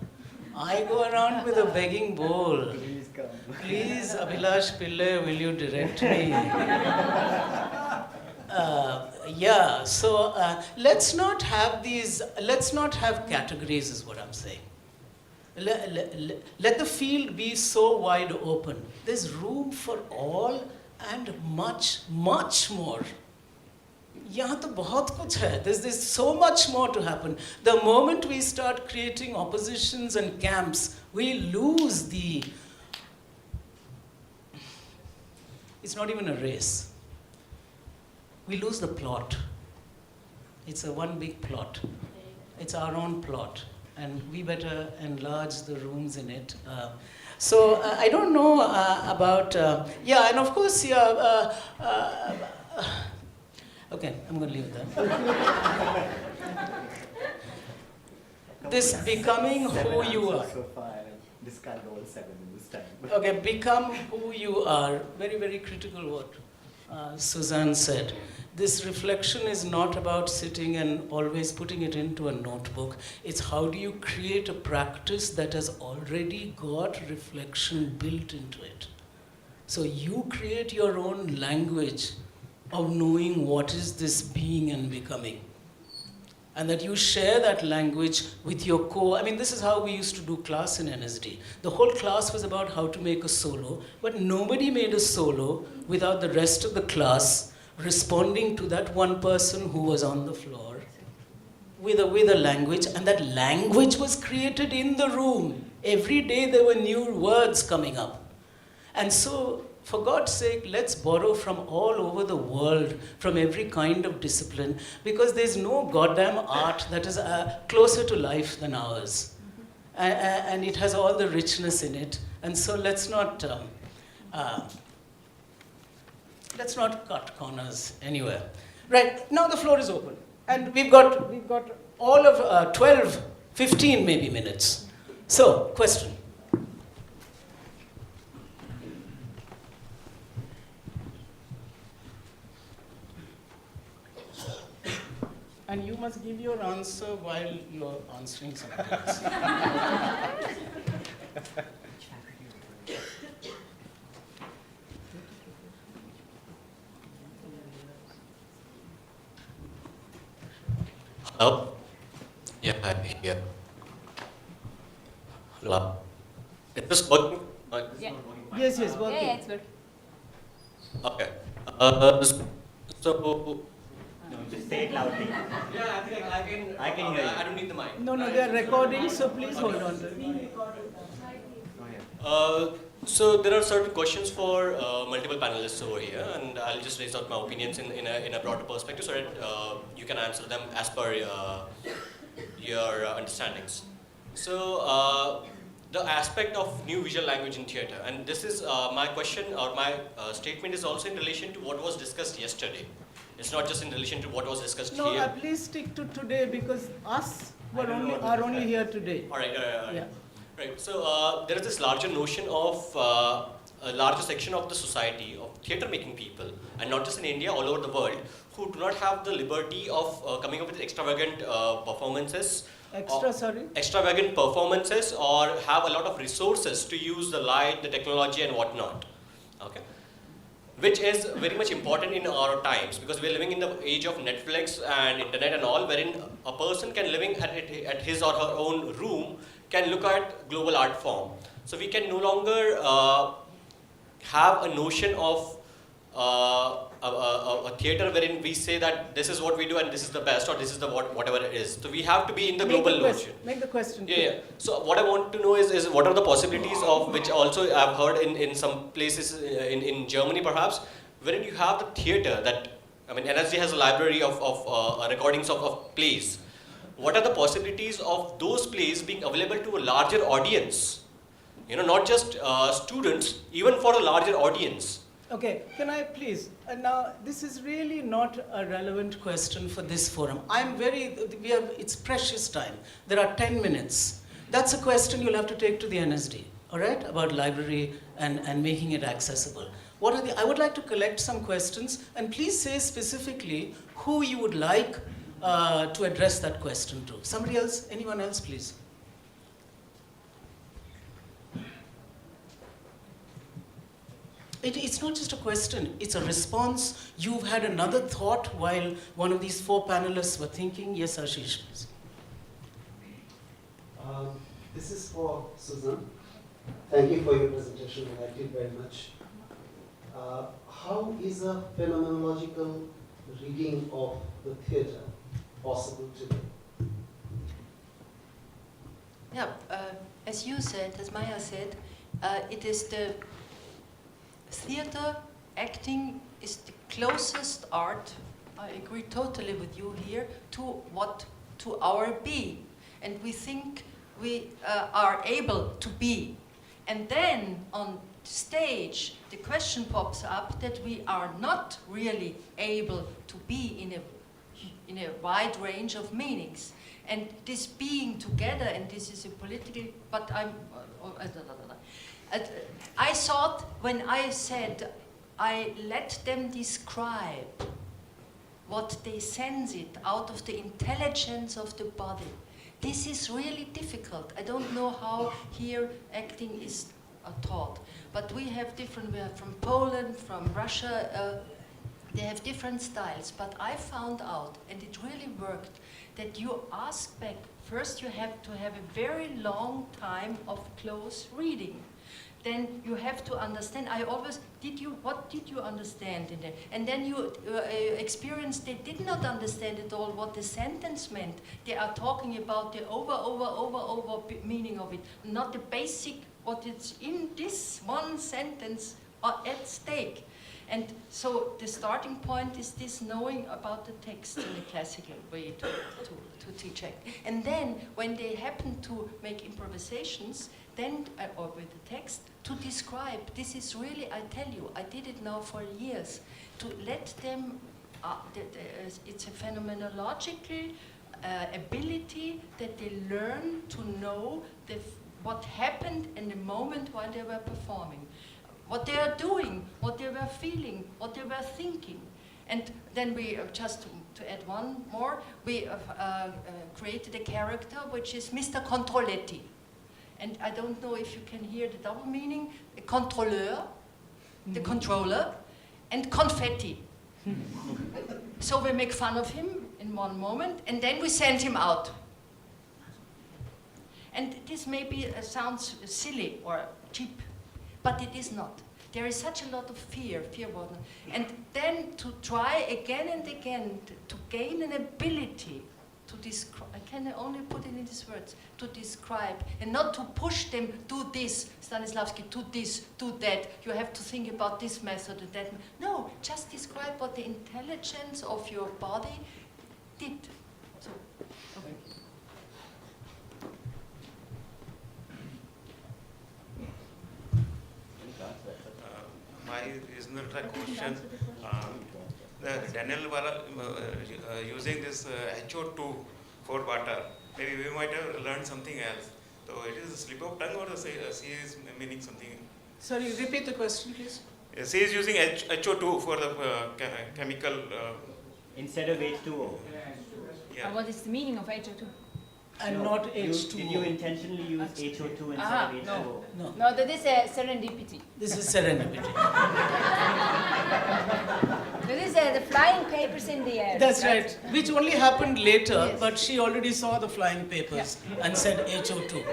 I go around with a begging bowl. Please come. Please, Abhilash Pillai, will you direct me? Let's not have categories is what I'm saying. Let the field be so wide open. There's room for all and much, much more. यहाँ तो बहुत कुछ है. There's so much more to happen. The moment we start creating oppositions and camps, we lose the... It's not even a race. We lose the plot. It's a one big plot. It's our own plot. And we better enlarge the rooms in it. So I don't know about... and of course, okay, I'm going to leave that. This becoming who you are. So far, discard all 7 in this time. Okay, become who you are. Very, very critical what Susanne said. This reflection is not about sitting and always putting it into a notebook. It's how do you create a practice that has already got reflection built into it. So you create your own language of knowing what is this being and becoming. And that you share that language with your this is how we used to do class in NSD. The whole class was about how to make a solo, but nobody made a solo without the rest of the class responding to that one person who was on the floor with a language, and that language was created in the room. Every day there were new words coming up. And so, for God's sake, let's borrow from all over the world, from every kind of discipline, because there's no goddamn art that is closer to life than ours. And it has all the richness in it. And so let's not cut corners anywhere. Right, now the floor is open. And we've got all of 12, 15 maybe minutes. So, question. And you must give your answer while you're answering something else. Hello? Yeah, I'm here. Hello? Is this working? Yeah. Yes, yes, working. Yeah, it's working. Okay. So, Just say it loudly. Yeah, I think I can hear you. I don't need the mic. No, no, they are recording, so please hold on to it. so there are certain questions for multiple panelists over here, and I'll just raise out my opinions in a broader perspective so that you can answer them as per your understandings. So the aspect of new visual language in theatre, and this is my question or my statement is also in relation to what was discussed yesterday. It's not just in relation to what was discussed No, here. please stick to today because us are only here today. All right. Yeah. Right. So there is this larger notion of a larger section of the society of theatre-making people, and not just in India, all over the world, who do not have the liberty of coming up with extravagant performances. Extravagant performances, or have a lot of resources to use the light, the technology, and whatnot. Okay. Which is very much important in our times, because we are living in the age of Netflix and internet and all, wherein a person can living at his or her own room can look at global art form. So we can no longer have a notion of a theatre wherein we say that this is what we do and this is the best, or this is the whatever it is. So we have to be in the global notion. Make the question. Yeah. So what I want to know is what are the possibilities of which also I've heard in some places in Germany perhaps, wherein you have the theatre that, I mean, NSD has a library of recordings of plays. What are the possibilities of those plays being available to a larger audience? You know, not just students, even for a larger audience. Okay, can I please? Now, this is really not a relevant question for this forum. It's precious time. There are 10 minutes. That's a question you'll have to take to the NSD, all right, about library and making it accessible. I would like to collect some questions, and please say specifically who you would like to address that question to. Somebody else? Anyone else, please? It's not just a question, it's a response. You've had another thought while one of these four panelists were thinking. Yes, Ashish, please. This is for Susanne. Thank you for your presentation, I liked it very much. How is a phenomenological reading of the theatre possible today? Yeah, as you said, as Maya said, it is the theater, acting is the closest art, I agree totally with you here, to our be. And we think we are able to be. And then on stage, the question pops up that we are not really able to be in a wide range of meanings. And this being together, and this is a political, but I thought when I said I let them describe what they sense it out of the intelligence of the body. This is really difficult. I don't know how here acting is taught, but we are from Poland, from Russia, they have different styles, but I found out, and it really worked, that you ask back, first you have to have a very long time of close reading. Then you have to understand, what did you understand in there? And then you experience they did not understand at all what the sentence meant. They are talking about the over meaning of it, not the basic, what is in this one sentence at stake. And so the starting point is this knowing about the text in a classical way to teach acting. And then when they happen to make improvisations, then, or with the text, to describe, this is really, I tell you, I did it now for years, to let them it's a phenomenological ability that they learn to know what happened in the moment while they were performing, what they are doing, what they were feeling, what they were thinking. And then we, just to add one more, we created a character which is Mr. Controletti. And I don't know if you can hear the double meaning, a controleur, the controller, and confetti. So we make fun of him in one moment, and then we send him out. And this maybe sounds silly or cheap, but it is not. There is such a lot of fear. And then to try again and again to gain an ability to describe, I can only put it in these words, to describe, and not to push them, do this, Stanislavski, do this, do that, you have to think about this method and that. No, just describe what the intelligence of your body did. So, okay. Isn't that a question? Daniel using this HO2 for water, maybe we might have learned something else. So it is a slip of tongue, or she is meaning something? Sorry, repeat the question, please. She is using HO2 for the chemical. Instead of H2O. Yeah. What is the meaning of HO2? And not H2O. Did you intentionally use HO2 instead of H2O? No. No, that is a serendipity. This is serendipity. That is the flying papers in the air. That's right. Which only happened later, Yes. but she already saw the flying papers and said HO2.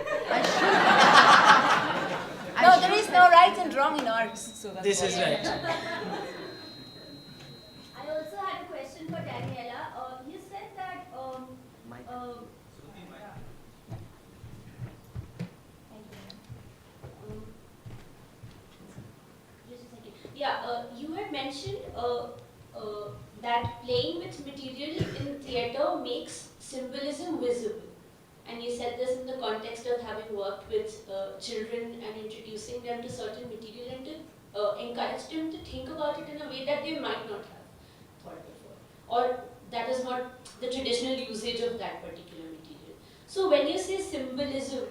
No, there is no right and wrong in arts. So that's This is right. I also had a question for Daniella. You said that just a second. Yeah, you had mentioned that playing with material in theatre makes symbolism visible. And you said this in the context of having worked with children and introducing them to certain material and to encourage them to think about it in a way that they might not have thought before. Or that is not the traditional usage of that particular material. So when you say symbolism,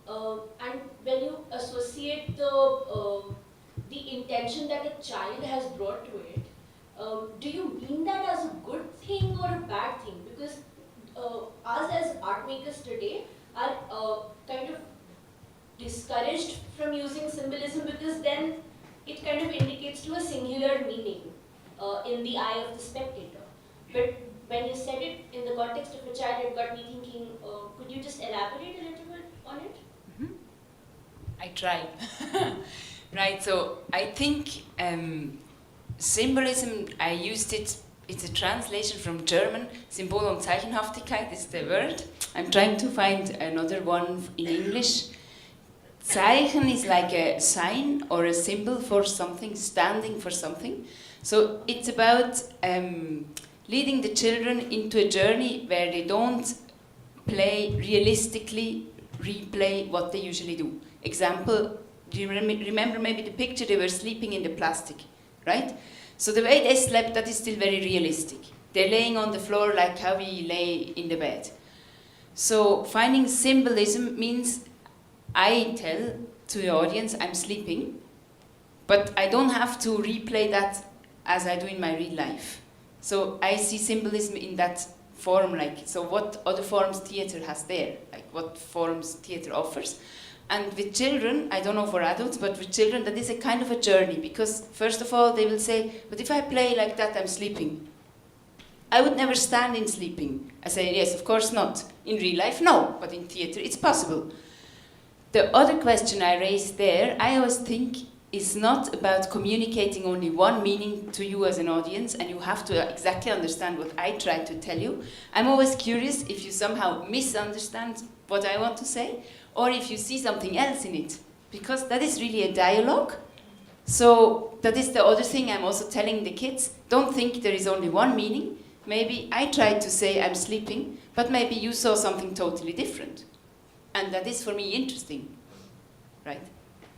and when you associate the intention that a child has brought to it, do you mean that as a good thing or a bad thing? Because us as art makers today are kind of discouraged from using symbolism, because then it kind of indicates to a singular meaning in the eye of the spectator. But when you said it in the context of a child, it got me thinking, could you just elaborate a little bit on it? I tried. Right, so I think symbolism, I used it, it's a translation from German, Symbol und Zeichenhaftigkeit is the word. I'm trying to find another one in English. Zeichen is like a sign or a symbol for something, standing for something. So it's about leading the children into a journey where they don't realistically replay what they usually do. Example, do you remember maybe the picture they were sleeping in the plastic, right? So the way they slept, that is still very realistic. They're laying on the floor like how we lay in the bed. So finding symbolism means I tell to the audience I'm sleeping, but I don't have to replay that as I do in my real life. So I see symbolism in that form, like, so what other forms theater has there, like what forms theater offers. And with children, I don't know for adults, but with children that is a kind of a journey, because first of all they will say, but if I play like that, I'm sleeping. I would never stand in sleeping. I say, yes, of course not. In real life, no, but in theater, it's possible. The other question I raised there, I always think, is not about communicating only one meaning to you as an audience, and you have to exactly understand what I try to tell you. I'm always curious if you somehow misunderstand what I want to say, or if you see something else in it, because that is really a dialogue. So that is the other thing I'm also telling the kids. Don't think there is only one meaning. Maybe I tried to say I'm sleeping, but maybe you saw something totally different. And that is for me interesting, right?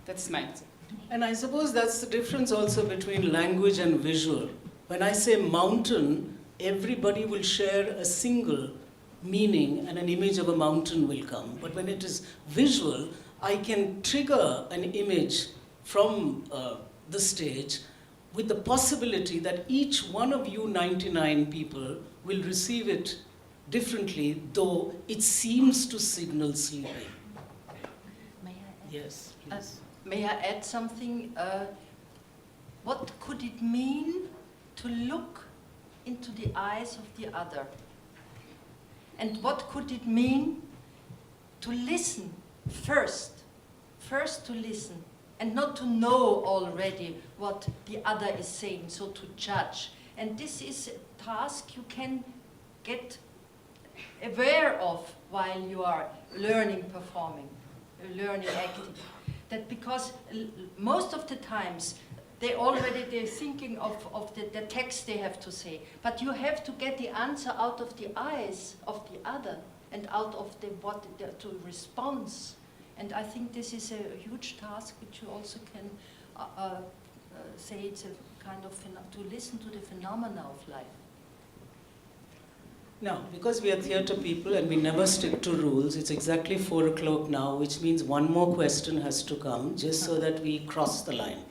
That's my answer. And I suppose that's the difference also between language and visual. When I say mountain, everybody will share a single meaning and an image of a mountain will come. But when it is visual, I can trigger an image from the stage with the possibility that each one of you 99 people will receive it differently, though it seems to signal sleeping. May I add? Yes, please. May I add something? What could it mean to look into the eyes of the other? And what could it mean to listen first? First to listen, and not to know already what the other is saying, so to judge. And this is a task you can get aware of while you are learning performing, learning acting. That because most of the times they're thinking of the text they have to say, but you have to get the answer out of the eyes of the other and out of the response. And I think this is a huge task which you also can say it's a kind of to listen to the phenomena of life. Now, because we are theatre people and we never stick to rules, it's exactly 4 o'clock now, which means one more question has to come, just so that we cross the line.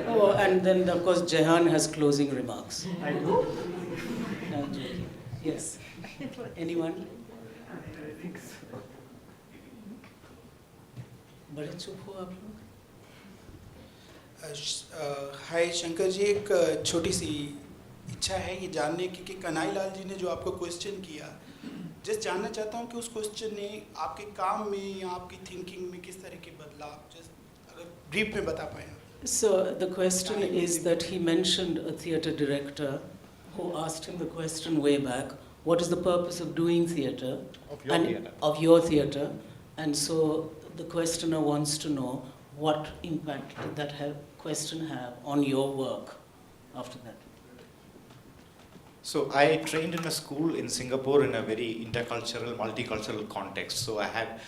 Oh, and then, of course, Jehan has closing remarks. I do. No, I'm joking. Yes. Anyone? I think so. बड़े चुप हो आप लोग? हाय शंकर जी, एक छोटी सी इच्छा है ये जानने की कि कन्हैया लाल जी ने जो आपको क्वेश्चन किया, जस्ट जानना चाहता हूँ कि उस क्वेश्चन ने आपके काम में या आपकी थिंकिंग में किस तरह के बदलाव, जस्ट अगर ब्रीफ में बता पाएँ. So the question is that he mentioned a theatre director who asked him the question way back, what is the purpose of doing theatre? Of your theatre. And so the questioner wants to know what impact did that question have on your work after that? So I trained in a school in Singapore in a very intercultural, multicultural context. So I had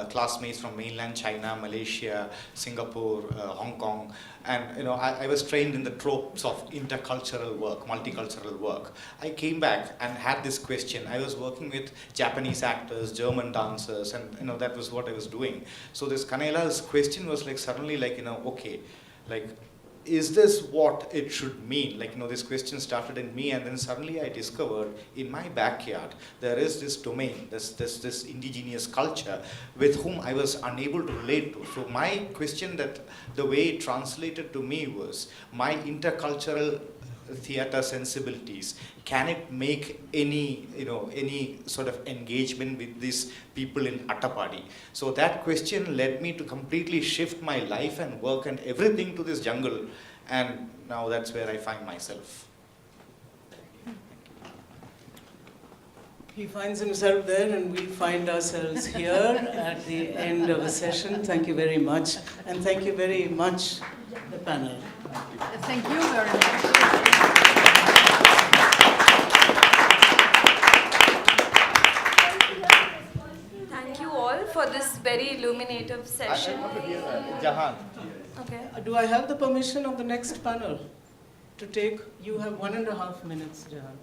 classmates from mainland China, Malaysia, Singapore, Hong Kong, and I was trained in the tropes of intercultural work, multicultural work. I came back and had this question. I was working with Japanese actors, German dancers, and that was what I was doing. So this Kanela's question was like suddenly like okay, like, is this what it should mean? Like, this question started in me, and then suddenly I discovered in my backyard there is this domain, this indigenous culture with whom I was unable to relate to. So my question, that the way it translated to me was, my intercultural theatre sensibilities, can it make any sort of engagement with these people in Attapadi? So that question led me to completely shift my life and work and everything to this jungle, and now that's where I find myself. He finds himself there, and we find ourselves here at the end of a session. Thank you very much, and thank you very much, the panel. Thank you very much. Thank you all for this very illuminative session. Jehan. Okay. Do I have the permission of the next panel to take? You have 1.5 minutes, Jehan.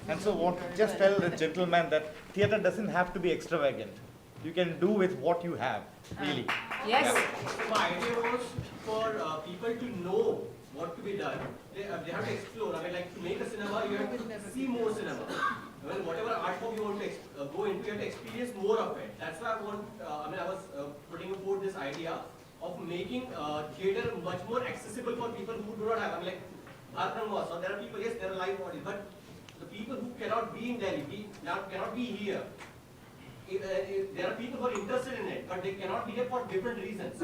And so just tell the gentleman that theatre doesn't have to be extravagant. You can do with what you have, really. Yes. So my idea was for people to know what to be done. They have to explore. I mean, like, to make a cinema, you have to see more cinema. Well, whatever art form you want to go into, you have to experience more of it. That's why I was putting forward this idea of making theatre much more accessible for people who do not have. I mean, like Bharat, so there are people, yes, there are live audience, but the people who cannot be in Delhi, cannot be here. There are people who are interested in it, but they cannot be here for different reasons.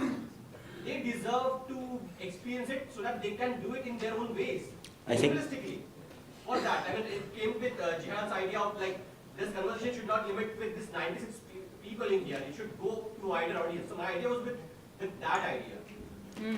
They deserve to experience it so that they can do it in their own ways. Realistically. For that, I mean, it came with Jehan's idea of like, this conversation should not limit with this 96 people in here. It should go to wider audience. So my idea was with that idea.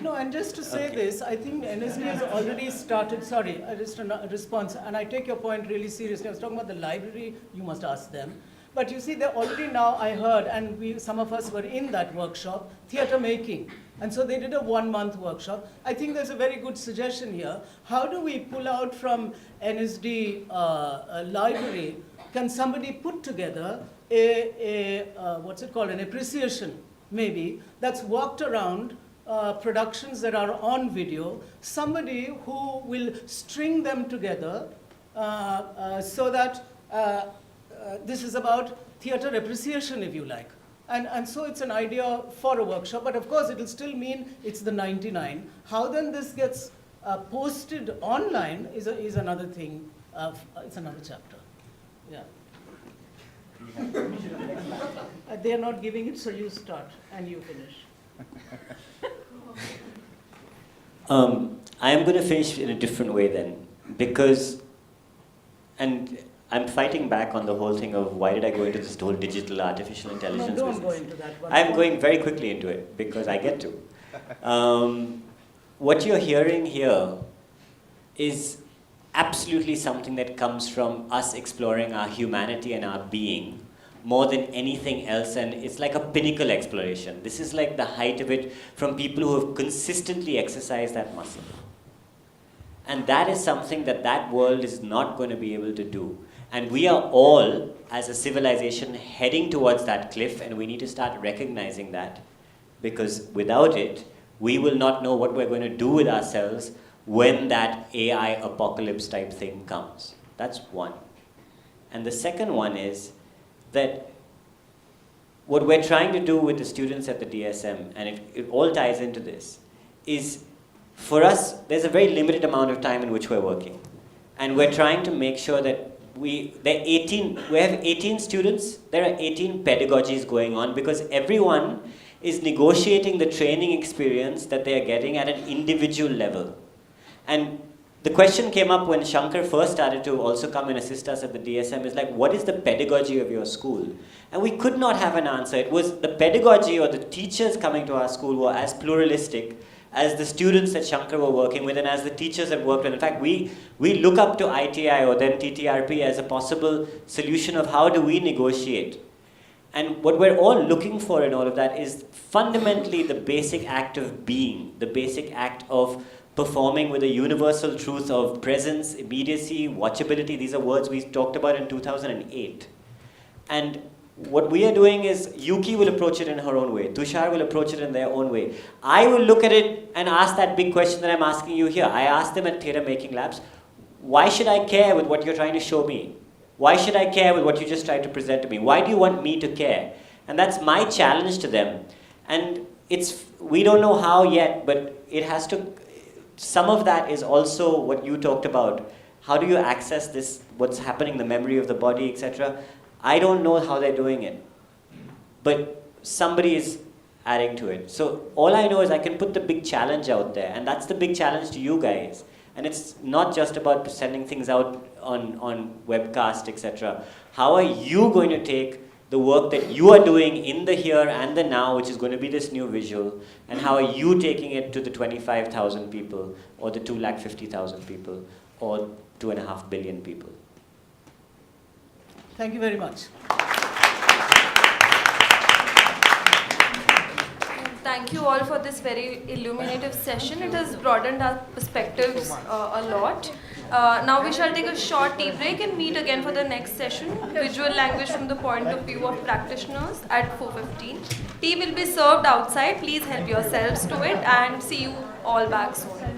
No, and just to say this, I think NSD has already started, sorry, just a response, and I take your point really seriously. I was talking about the library, you must ask them. But you see, they already now, I heard, and some of us were in that workshop, theatre making. And so they did a 1-month workshop. I think there's a very good suggestion here. How do we pull out from NSD library, can somebody put together what's it called, an appreciation, maybe, that's walked around productions that are on video, somebody who will string them together so that this is about theatre appreciation, if you like. And so it's an idea for a workshop, but of course it will still mean it's the 99. How then this gets posted online is another thing, it's another chapter. Yeah. They are not giving it, so you start and you finish. I am going to finish in a different way then, because, and I'm fighting back on the whole thing of why did I go into this whole digital artificial intelligence don't business. go into that one. I'm going very quickly into it because I get to. What you're hearing here is absolutely something that comes from us exploring our humanity and our being more than anything else, and it's like a pinnacle exploration. This is like the height of it from people who have consistently exercised that muscle. And that is something that world is not going to be able to do. And we are all, as a civilization, heading towards that cliff, and we need to start recognizing that, because without it, we will not know what we're going to do with ourselves when that AI apocalypse type thing comes. That's one. And the second one is that what we're trying to do with the students at the DSM, and it all ties into this, is for us, there's a very limited amount of time in which we're working. And we're trying to make sure that we have 18 students, there are 18 pedagogies going on, because everyone is negotiating the training experience that they are getting at an individual level. And the question came up when Sankar first started to also come and assist us at the DSM, is like, what is the pedagogy of your school? And we could not have an answer. It was the pedagogy or the teachers coming to our school were as pluralistic as the students that Sankar were working with and as the teachers that worked with. In fact, we look up to ITI or then TTRP as a possible solution of how do we negotiate. And what we're all looking for in all of that is fundamentally the basic act of being, the basic act of performing with a universal truth of presence, immediacy, watchability. These are words we talked about in 2008. And what we are doing is, Yuki will approach it in her own way. Tushar will approach it in their own way. I will look at it and ask that big question that I'm asking you here. I asked them at Theatre Making Labs, why should I care with what you're trying to show me? Why should I care with what you just tried to present to me? Why do you want me to care? And that's my challenge to them. And we don't know how yet, but it has to, some of that is also what you talked about. How do you access this, what's happening, the memory of the body, etc.? I don't know how they're doing it, but somebody is adding to it. So all I know is I can put the big challenge out there, and that's the big challenge to you guys. And it's not just about sending things out on webcast, etc. How are you going to take the work that you are doing in the here and the now, which is going to be this new visual, and how are you taking it to the 25,000 people, or the 250,000 people, or 2.5 billion people? Thank you very much. Thank you all for this very illuminative session. It has broadened our perspectives a lot. Now we shall take a short tea break and meet again for the next session, Visual Language from the Point of View of Practitioners, at 4:15. Tea will be served outside. Please help yourselves to it, and see you all back soon.